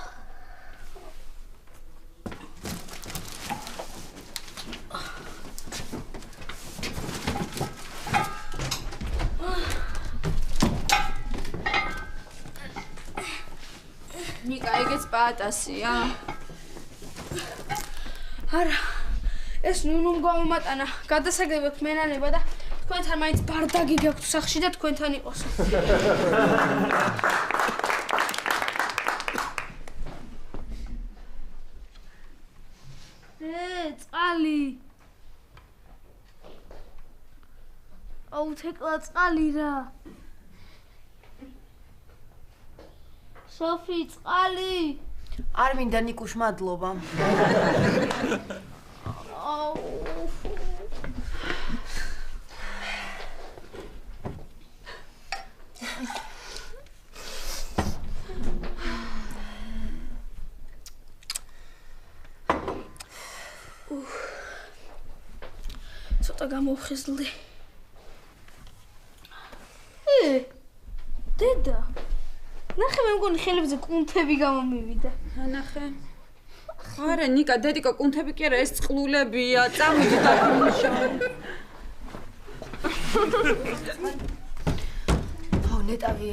ნიკა ეგეც პაატასია არა ეს ნუნუმ გამომატანა გადასაგებად მენანება და თქვენთან მაინც ბარდაგი გაქვთ სახში და თქვენთან იყოს წყალი. აუ თეკლა წყალი რა. სოფი წყალი. არ მინდა ნიკუშ მადლობა. აუ ცოტა გამოვხიზლდი. დედა. ნახე მე მგონი ხელებზე კუნთები გამომივიდა. ანახე. არა ნიკა, დედიკო, კუნთები კი არა, ეს წყლულებია. წამოდი დაგიმუშავე. ნეტავი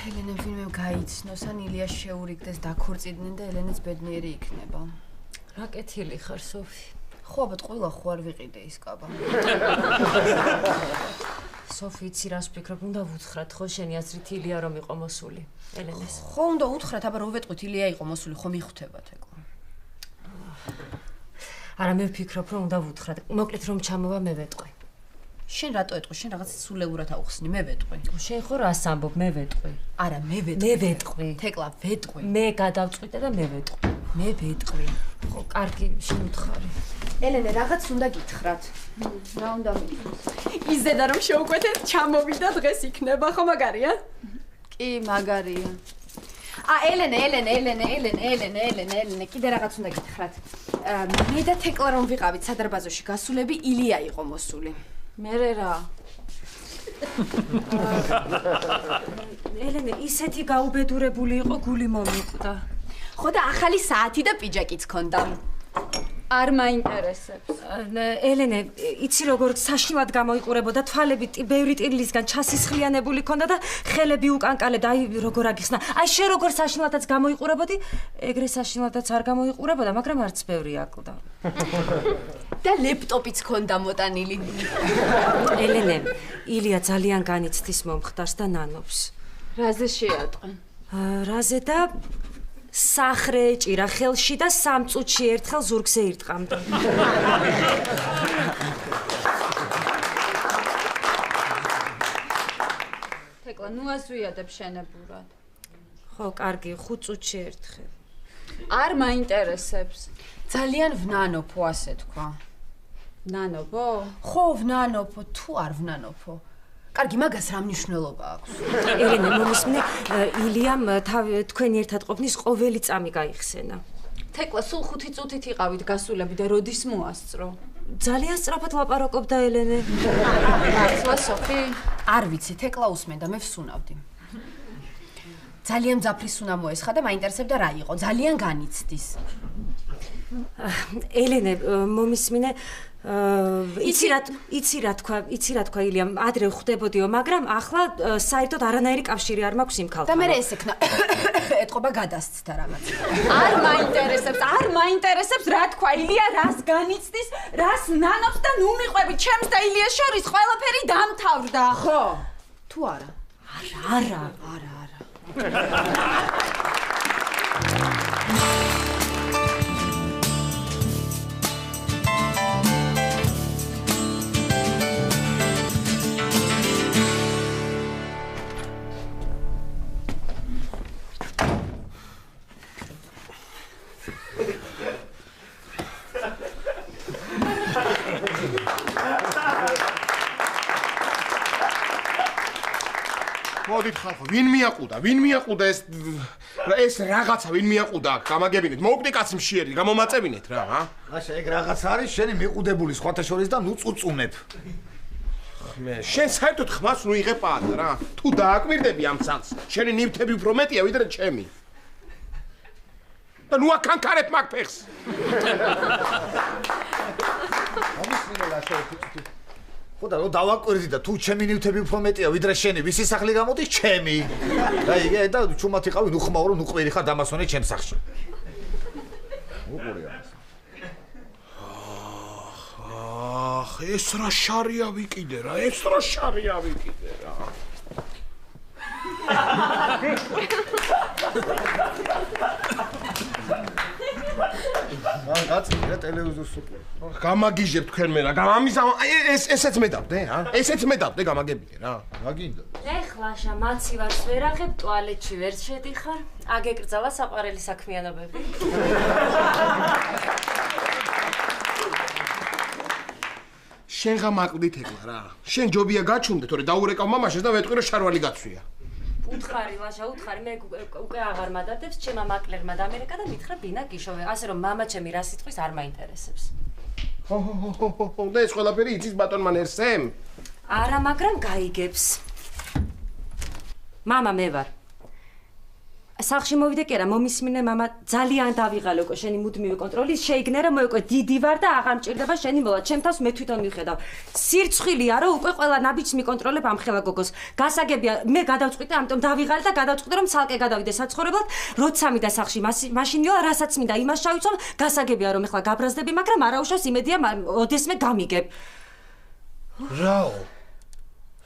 ელენემ ვინმე გაიცნოს, ან ილიას შეურიგდეს, დაქორწიდნენ და ელენეც ბედნიერი იქნება. რა კეთილი ხარ, სოფი? ხო, აბა ყველა ხო არ ვიყიდე ის კაბა. სოფი, იცი რას ვფიქრობ, უნდა ვუთხრათ, ხო შენი აზრით ილია რომ იყო მოსული ელენეს? ხო, უნდა უთხრათ, აბა რო ვეტყვით ილია იყო მოსული, ხო მიხვდებათ ეკო. არა, მე ვფიქრობ, რომ უნდა ვუთხრათ. მოკლედ რომ ჩამოვა მე ვეტყვი. შენ რატო ეტყვი? შენ რაღაც სულეურად აუხსნი, მე ვეტყვი. შენ ხო რას ამბობ, მე ვეტყვი. არა, მე ვეტყვი. მე ვეტყვი. თეკლა, ვეტყვი. მე გადავწყვიტე და მე ვეტყვი. მე ვეტყვი. ხო, კარგი, შემთხარი. ელენე, რაღაც უნდა გითხრათ. რა უნდა მითხრას? ის ზედა რომ შევკვეთეთ, ჩამოვიდა დღეს იქნება, ხო მაგარია? კი, მაგარია. ელენე, კიდე რაღაც უნდა გითხრათ. მე და თეკლა რომ ვიყავით სადარბაზოში გასულები, ილია იყო მოსული. მერე რა? ელენე, ისეთი გაუბედურებული იყო, გული მომიკვდა. ხო და ახალი საათი და პიჯაკიც ჰქონდა. არ მაინტერესებს. ელენე, იცი როგორ საშინლად გამოიყურებოდა, თვალები ბევრი ტილისგან ჩასისხლიანებული ჰქონდა და ხელები უკანკალებდა, აი როგორ აგიხსნა. აი შენ როგორ საშინლადაც გამოიყურებოდი, ეგრე საშინლადაც არ გამოიყურებოდა, მაგრამ არც ბევრი აკლდა. და ლეპტოპიც ჰქონდა მოტანილი. ელენე, ილია ძალიან განიცდის მომხდარს და ნანობს. რაზე შეატყვენ? რაზე და სახრე ეჭირა ხელში და 3 წუთში ერთხელ ზურგს ეირტყამდა. თეკლა, ნუ აზვიადებ შენებურად. ხო, კარგი, 5 წუთში ერთხელ. არ მაინტერესებს. ძალიან ვნანოფო, ასე თქვა. ვნანოფო? ხო, ვნანოფო, თუ არ ვნანოფო. კარგი, მაგას რა მნიშვნელობა აქვს? ელენე, მომისმინე, ილიამ თქვენი ერთად ყოფნის ყოველი წამი გაიხსენა. თეკლა, სულ 5 წუთით იყავით გასულები და როდის მოასწრო? ძალიან სწრაფად ლაპარაკობდა ელენე. მართლა, სოფი? არ ვიცი, თეკლა უსმენდა, მე ვსუნავდი. ძალიან მძაფრი სუნა მოესხა და მაინტერესებდა რა იყო, ძალიან განიცდის. ელენე, მომისმინე, იცი რა თქვა ილიამ, ადრე ხვდებოდიო, მაგრამ ახლა საერთოდ არანაირი კავშირი არ მაქვს იმ ქალთან. და მე ესექნა ეთყობა გადასცდა რაღაც. არ მაინტერესებს რა თქვა ილია, რას განიცდის, რას ნანობს და ნუ მიყვები, ჩემს და ილიას შორის ყველაფერი დამთავრდა. ხო? თუ არა? არა. მოდით ხალხო, ვინ მიაყუდა ეს რაღაცა, ვინ მიაყუდა აქ, გამაგებინეთ, მოვკვდი კაც მშიერი, გამომაწევინეთ რა, ა? ლაშა, ეგ რაღაც არის შენი მიყუდებული სხვათა შორის და ნუ წუწუნებ. მე შენ საერთოდ ხმას ნუ იღებ პაატა რა. თუ დააკვირდები ამ ცალს, შენი ნივთები უფრო მეტია ვიდრე ჩემი. და ნუ აკანკარებ მაგ ფეხს. ამისმინე ლაშა, ხო და რო დავაკვირდი და თუ ჩემი ნივთები უფრო მეტია ვიდრე შენი, ვისი სახლი გამოდის ჩემი. აი, და ჩუმად იყავი, ნუ ხმაურო, ნუ ყვირი ხარ დამასვენე ჩემ სახლში. უყურე ამას. ეს რა შარია ვიკიდე რა, ეს რა შარია ვიკიდე რა. მან გაწირა ტელევიზორს უკვე. გამაგიჟებ თქვენ მე რა. ამის ესეც მეტავდე, ესეც მეტავდე გამაგებინე რა. რა გინდა? ეხლაშა მაცივარს ვერ აღებ, ტუალეტში ვერ შედიხარ. აგეკრძალა საყვარელი საქმიანობები. შენ გამაკვდით ეგლა რა. შენ ჯობია გაჩუნდე, თორე დაურეკავ მამაშას და ვეტყვი რომ შარვალი გაცვია. უთხარი ლაშა, უთხარი, მე უკვე აღარ მადადებს ჩემმა მაკლერმა და ამერიკა და მითხრა ბინა გიშოვე. ასე რომ მამა ჩემი რა სიტყვის არ მაინტერესებს. ხო, და ეს ყველაფერი იცის ბატონმა ნერსემ? არა, მაგრამ გაიგებს. მამა მე ვარ. სახში მოვიდე კი არა, მომისმინე მამა ძალიან დავიღალე უკვე შენი მუდმივი კონტროლი, შეიგნე რომ მე უკვე დიდი ვარ და აღარ მჭირდება შენი მოლა. ჩემ თავს მე თვითონ მივხედავ. სირცხვილია რომ უკვე ყველა ნაბიჯს მიკონტროლებ ამ ხელა გოგოს. გასაგებია, მე გადავწყვიტე, ამიტომ დავიღალე და გადავწყვიტე რომ ცალკე გადავიდე საცხოვრებლად, როცა მიდა სახში მაშინიო, რასაც მინდა იმას შავიცვალ, გასაგებია რომ ეხლა გაბრაზდები, მაგრამ არა უშავს იმედია ოდესმე გამიგებ. რაო?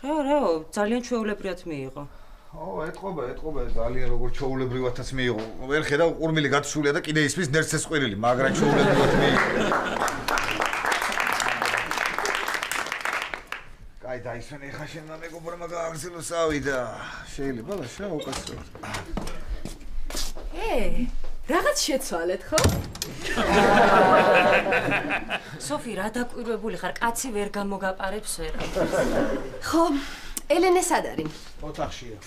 რაო, ძალიან ჩვეულებრივად მიიღო. ეთყობა ძალიან როგორ ჩაულებრივათაც მიიღო. ვერ ხედავ ყურმილი გათშულია და კიდე ისმის ნერცეს ყვირილი, მაგრამ ჩაულებრივად მიიღო. კაი, დაისვენე ხა შენ და მეგობრებმა გააგზელო სავი და შეიძლება ლაშა უკაცროთ. რაღაც შეცვალეთ, ხო? სოფი, რა დაკვირვებული ხარ? კაცი ვერ გამოგაპარებს ვერა. ხო, ელენე სად არის? ოთახშია.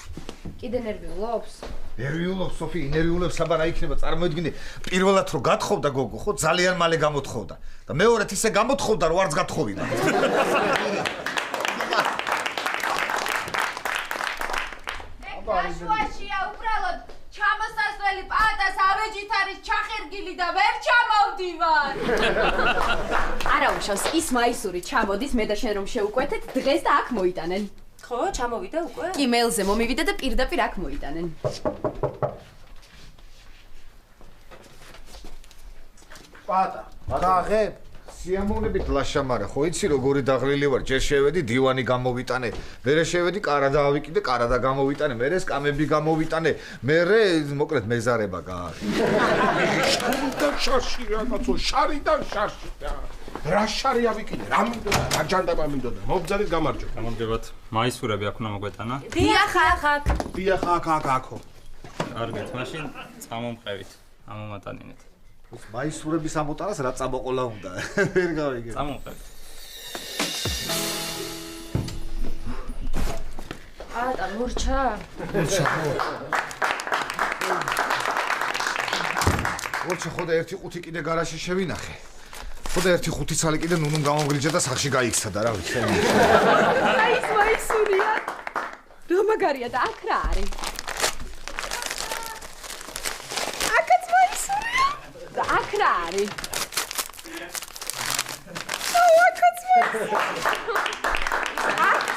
კიდე ნერვიულობს? ნერვიულობს, სოფი, ინერვიულებს საბა რა იქნება, წარმოიდგინე, პირველად რო გათხოვდა გოგო, ხო, ძალიან მალე გამოთხოვდა. და მეორედ ისე გამოთხოვდა, რომ არც გათხოვილა. აშუაშია უბრალოდ ჩამოსასვლელი პატას ავეჯით არის ჩახერგილი და ვერ ჩამოვდივარ. არა უშავს, ის მაისური ჩამოდის, მე და შენ რომ შევუკვეთეთ, დღეს და აქ მოიტანენ. ხო, ჩამოვიდა უკვე? კი, მეილზე მომივიდა და პირდაპირ აქ მოიტანენ. პატა, გააღებ. სიამოვნებით ლაშა, მაგრამ ხო იცი როგორი დაღლილი ვარ, ჯერ შევედი დივანი გამოვიტანე, მერე შევედი კარა დავიკიდე, კარა და გამოვიტანე, მერე სკამები გამოვიტანე, მერე მოკლედ მეზარება გააღე. შარიდან შარში რაღაცო, შარიდან შარში. რა შარი ავიკიდე, რა მინდოდა, რა ჯანდაბა მინდოდა. მოგძალით გამარჯობა. გამარჯობათ. მაისურები აქ უნდა მოგვეტანა. დიახ, ახ. დიახ, აქ. კარგით, მაშინ წამომყევით. ამომატანინეთ. მაისურების ამოტანას რა წამოყოლა უნდა. ვერ გავიგე. წამომყევით. ატა, მორჩა. მორჩა, ხო და ერთი ყუთი კიდე გარაჟში შევინახე. ხო და ერთი ხუთი ცალი კიდე ნუნუმ გამომგრიჯა და სახში გაიქცა და რა ვიცი. აი ეს მაისურია. რა მაგარია და აქ რა არის? აქაც მაისურია. და აქ რა არის? აქაც მაისურია.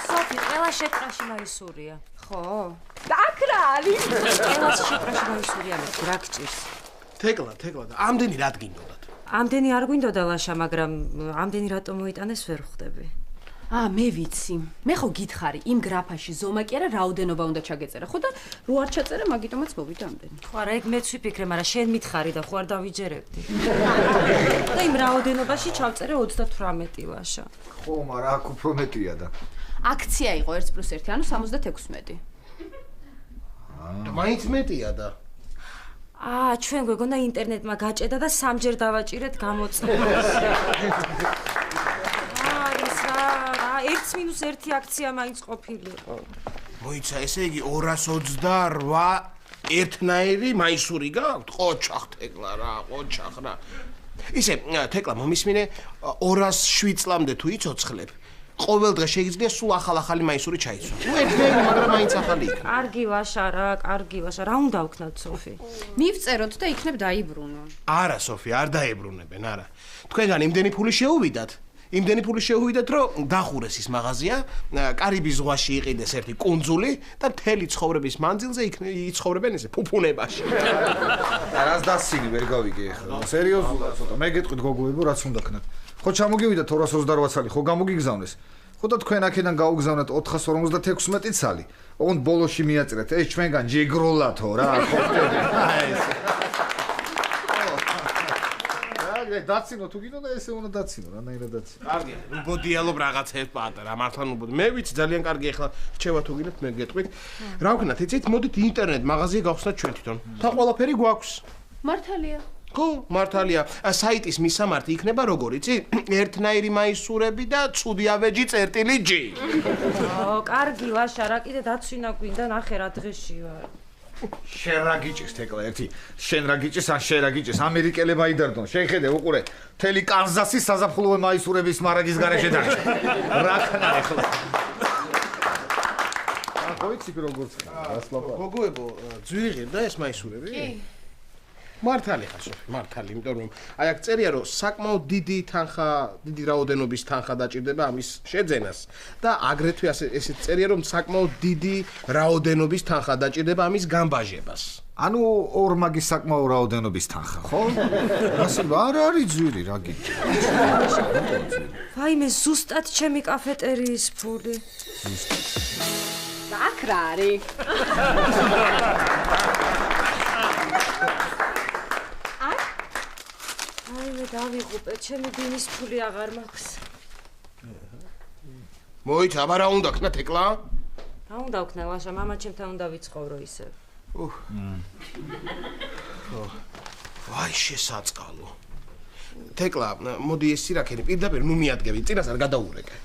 სოფი, ყველა შეკრაში მაისურია. ხო. და აქ რა არის? ყველა შეკრაში მაისურია, რა გჭირს? თეკლა და ამდენი რა გინდოდათ? ამდენი არ გვინდოდა ლაშა, მაგრამ ამდენი რატომ მოიტანეს ვერ ხვდები. მე ვიცი. მე ხო გითხარი, იმ გრაფაში ზომა კი არა რაოდენობა უნდა ჩაგეწერა, ხო და რო არ ჩაწერე, მაგიტომაც მოვიდა ამდენი. ხო, არა, ეგ მეც ვიფიქრე, მაგრამ შენ მითხარი და ხო არ დავიჯერებდი. და იმ რაოდენობაში ჩავწერე 38 ლაშა. ხო, მაგრამ აქ უფრო მეტია და. აქცია იყო 1+1, ანუ 76. და მაინც მეტია და. ჩვენ გვეგონა ინტერნეტმა გაჭედა და სამჯერ დავაჭირეთ გამოწერას. ეს 1-1 აქცია მაინც ყოფილიყო. მოიცა, ესე იგი 228 ერთნაირი მაისური გაქვთ? ყოჩახ თეკლა რა, ყოჩახ რა. ისე, თეკლა მომისმინე 207 წლამდე თუ იცოცხლებ, ყოველ დღე შეიძლება სულ ახალი მაისური ჩაიცვა. თუ ერთნაირი, მაგრამ მაინც ახალი იქნება. კარგი ლაშა რა, რა უნდა ვქნათ სოფი? მივწეროთ და იქნებ დაიბრუნო. არა, სოფი, არ დაებრუნებენ, არა. თქვენგან იმდენი ფული შეუვიდათ, რომ დახურეს ის მაღაზია, კარიბის ზღვაში იყიდეს ერთი კუნძული და მთელი ცხოვრების მანძილზე იცხოვრებენ ესე ფუფუნებაში. რას დასინი ვერ გავიგე ახლა. სერიოზულად ცოტა მე გეტყვით გოგოებო, რაც უნდა ქნათ. ხო ჩამოგივიდა 228 ცალი, ხო გამოგიგზავნეს. ხო და თქვენ აქედან გაუგზავნეთ 456 ცალი. ოღონდ ბოლოში მიაწერეთ, ეს ჩვენგან ჯეგროლათო რა, ხო ხტები. აი ეს. დაცინო თუ გინდა ესე უნდა დაცინო, რანაირად დაცინო. კარგია, ნუ დიალოგ რაღაცებს პატარა, მართლა ნუ მე ვიცი ძალიან კარგი ახლა რჩევა თუ გინდათ მე გეტყვით. რა ვქნათ, იცით, მოდით ინტერნეტ მაღაზია გავხსნათ ჩვენ თვითონ. თა ყველაფერი გვაქვს. მართალია. ხო, მართალია. საიტის მისამართი იქნება როგორ, იცი? ერთნაირი მაისურები და ცუდი ავეჯი წერტილი ჯი. კარგი ლაშა, რა კიდე დაცვინა გვინდა, ნახე რა დღეში ვარ. შენ რა გიჭირს თეკლა ერთი? შენ რა გიჭირს ან შენ რა გიჭირს? ამერიკელებმა იდარდონ. შენ ხედე უყურე, მთელი კანზასის საზაფხულო მაისურების მარაგის გარეშე დარჩა. რა ქნა ახლა? აღვიცი როგორც რას ლაპარაკობ. გოგოებო, ძვირი და ეს მაისურები? კი. მართალი ხარ სოფი, მართალი, იმიტომ რომ აი აქ წერია რომ საკმაოდ დიდი თანხა, დიდი რაოდენობის თანხა დაჭირდება ამის შეძენას და აგრეთვე ესეც წერია რომ საკმაოდ დიდი რაოდენობის თანხა დაჭირდება ამის გამბაჟებას. ანუ ორ მაგის საკმაო რაოდენობის თანხა, ხო? ასე არ არის ძვირი, რა გიჭირს? ვაიმე, ზუსტად ჩემი კაფეტერიის ფული. აქ რა არის? ვაიმე, დავიღუპე, ჩემი დინის ფული აღარ მაქვს. მოიცა, აბა რა უნდა ქნა თეკლა? რა უნდა ვქნა, ლაშა, მამა ჩემთან უნდა ვიცხოვრო ისე. ვაი, შესაწყალო. თეკლა, მოდი ეს სირაქენი პირდაპირ ნუ მიადგები, წინას არ გადაურეკე.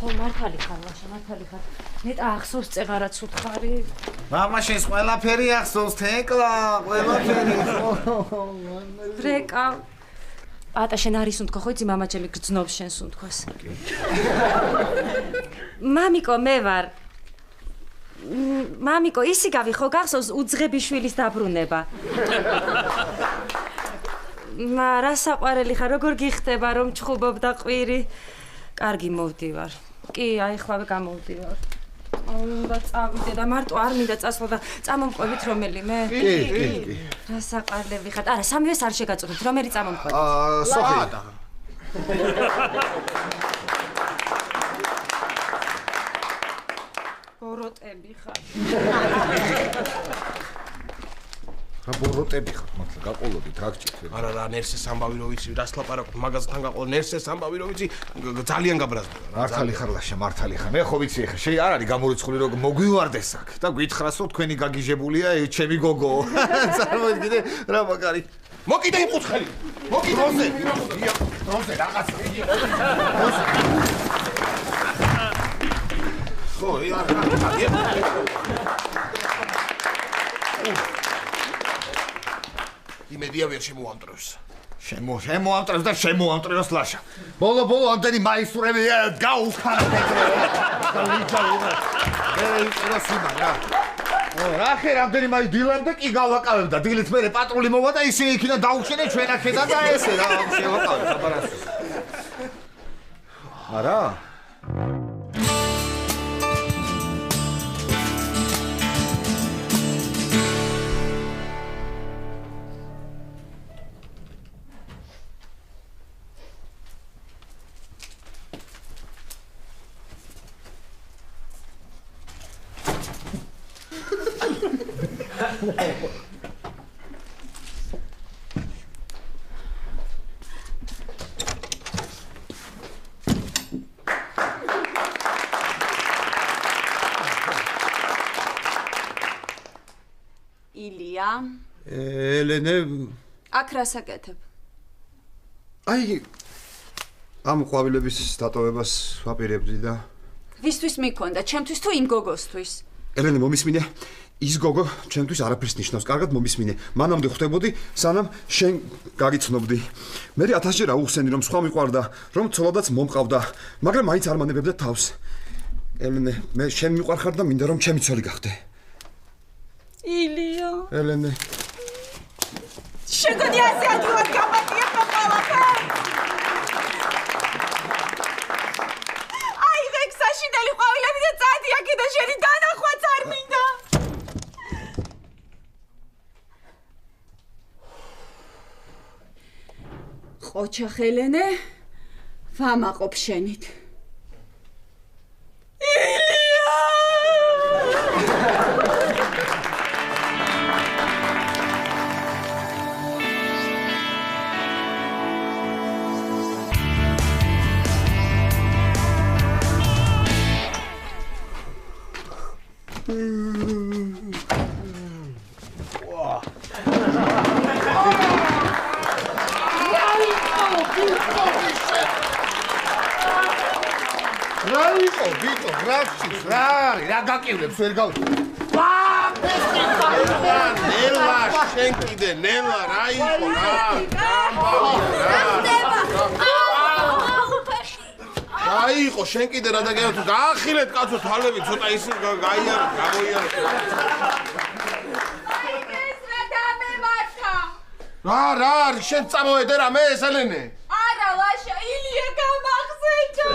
ხო, მართალი ხარ, ლაშა, მართალი ხარ. ნეტა ახსოვს წეღარაც უთხარი. მამა შენს ყველაფერი ახსოვს თეკლა, ყველაფერი. ბრეკა. ატა შენ არის უთქო, ხო იცი, მამა ჩემი გრძნობს შენს უთქოს. მამიკო, მე ვარ. მამიკო, ისიგავი ხო გახსოვს უძღები შვილის დაბრუნება? რა საყვარელი ხარ, როგორ გიხდება რომ ჩხუბობ და ყვირი? კარგი, მოვდივარ. კი, აი ახლავე გამოვდივარ. უნდა წავიდე და მარტო არ მინდა წასვლა და წამომყვებით რომელიმე? კი. რა საყვარლები ხართ? არა, სამივეს არ შეგაწყვეტთ, რომელი წამომყვებით? სოფი. ბოროტები ხარ. რა ბოროტები ხარ, მართლა გაყოლოდით, რა გჭირთ? არა, ნერსეს ამბავი რო ვიცი, რას ლაპარაკობ, მაგაზთან გაყოლ ნერსეს ამბავი რო ვიცი, ძალიან გაბრაზდება. მართალი ხარ ლაშა, მართალი ხარ. მე ხო ვიცი ახლა, შე არ არის გამორიცხული რომ მოგვივარდეს აქ და გითხრას რომ თქვენი გაგიჟებულია ჩემი გოგო. წარმოიდგინე რა მაგარი. მოკიდე იმ კუთხელი. მოკიდე. როზე რაღაცა. ხო, იმედია ვერ შემოამტრევს. შემოამტრევს და შემოამტრევს ლაშა. ბოლო ამდენი მაისურები გაუხარა ეგრე. რა ხე რამდენი მაი დილამდე კი გავაკავებ და დილით მერე პატრული მოვა და ისინი იქიდან დაუჩენენ ჩვენ აქედან და ესე რა შევაკავებ აბარას. არა? ილია ელენე აქ რას აკეთებ? აი ამ ყვავილების დატოვებას ვაპირებდი და ვისთვის მიქონდა, ჩემთვის თუ იმ გოგოსთვის? ელენე მომისმინე ის გოგო ჩემთვის არაფერს ნიშნავს. კარგად მომისმინე. მანამდე ხვდებოდი, სანამ შენ გაგიცნობდი. მე 1000-ჯერ აუხსენი რომ სხვა მიყვარდა, რომ ცოლადაც მომყავდა, მაგრამ მაინც არ მანებებდა თავს. ელენე, მე შენ მიყვარხარ და მინდა რომ ჩემი ცოლი გახდე. ილია. ელენე. შეგონი ასე ადვილად გამატიებ და ყველაფერს. აი, ეგ საშინელი ყვავილები და წადი აქედან შენი დანახვაც არ მინდა. ოჩახ ელენე, ვამაყობ შენით. ილია! რაიყო ვიტო გრაფშიც რა გაკივლებს ვერ გავ ნელა შენ კიდე ნელა რაიყო რა რაიყო შენ კიდე რა დაგეო თუ გაახილეთ კაცო თვალები ცოტა ის გაიარო გამოიარო რა არის შენ წამოვედე რა მე ეს ელენე არა ლაშა ილია გამახსენდა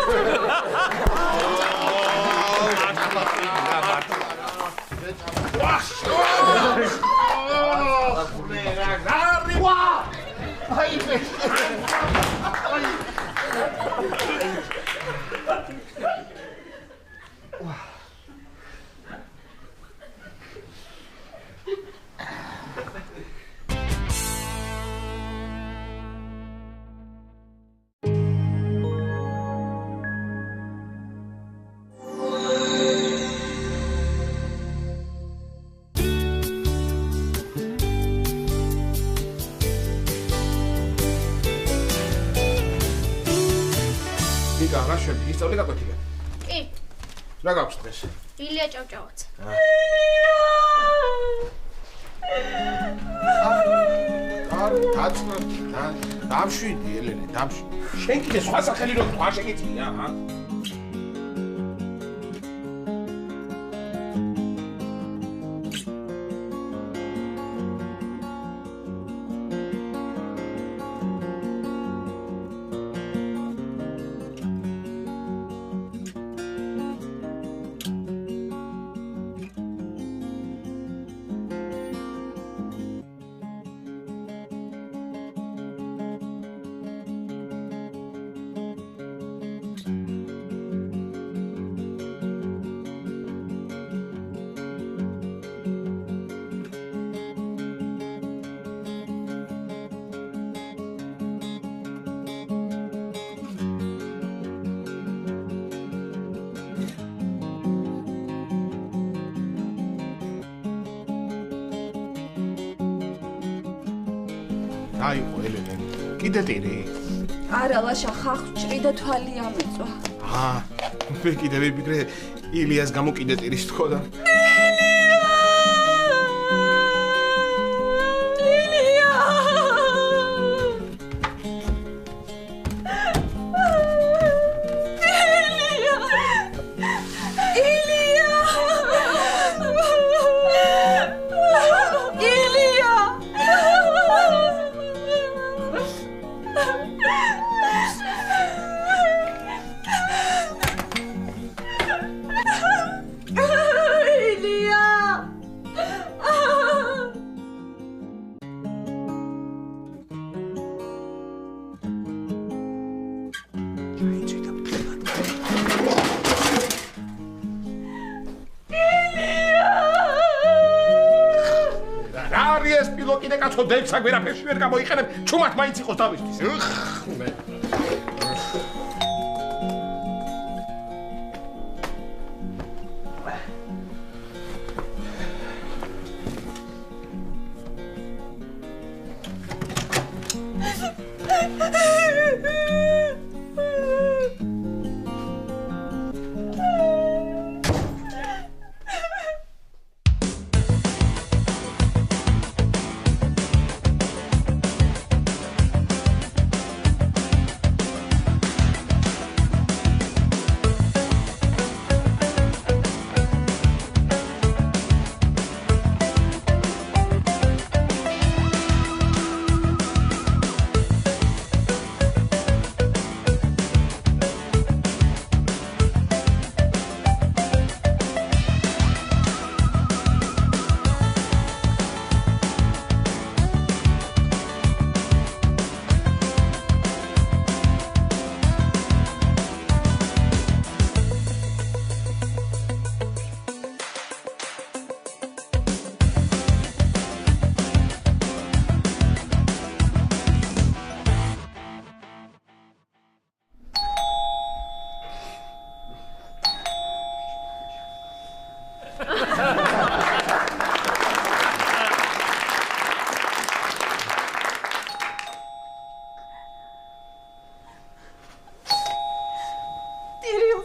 ისწავლე გაკვეთილი. კი. რა გაქვს დღეს? ილია ჭავჭავაც. დამშვიდი ელენე, დამშვიდი. შენ კიდე სხვა სახელი რო თქვა შეგიძლია, ჰა? აიყო ელენე. კიდე ტირი? არა ლაშა ხახს ჭრი და თვალი ამეწვა. მე კიდე ვიფიქრე ილიას გამო კიდე ტირის თქო და კიდე კაცო დებს აგვერაფერში ვერ გამოიყენებ ჩუმად მაინც იყოს დავისთვის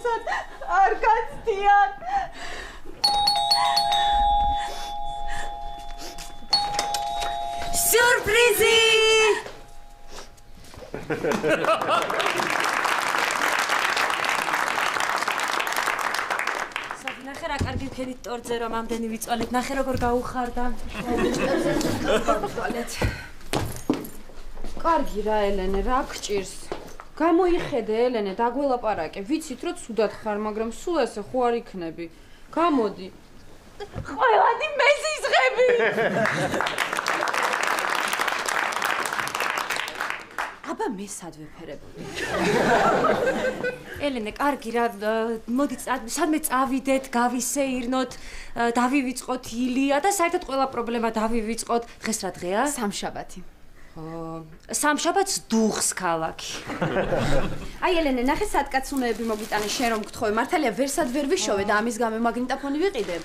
როდესაც არ გაცდიან. სიურპრიზი! ნახე რა კარგი ვქენით ტორტზე რომ ამდენი ვიწვალეთ. ნახე როგორ გაუხარდა. კარგი რა ელენე, რა გჭირს? გამოიხედე ელენე, დაგველაპარაკე. ვიცით რომ ცუდად ხარ, მაგრამ სულ ესე ხო არ იქნები. გამოდი. ყველანი მეზიზღები. აბა მე სად ვეფერებული? ელენე, კარგი რა, მოდი სადმე წავიდეთ, გავისეირნოთ, დავივიწყოთ ილია და საერთოდ ყველა პრობლემა დავივიწყოთ. დღეს რა დღეა? სამშაბათი. სამშაბათს დუღს ქალაქი. აი ელენე, ნახე სათკაცუნეები მოგიტანე შენ რომ გთხოვე. მართალია ვერსად ვერ ვიშოვე და ამის გამო მაგნიტოფონი ვიყიდებ.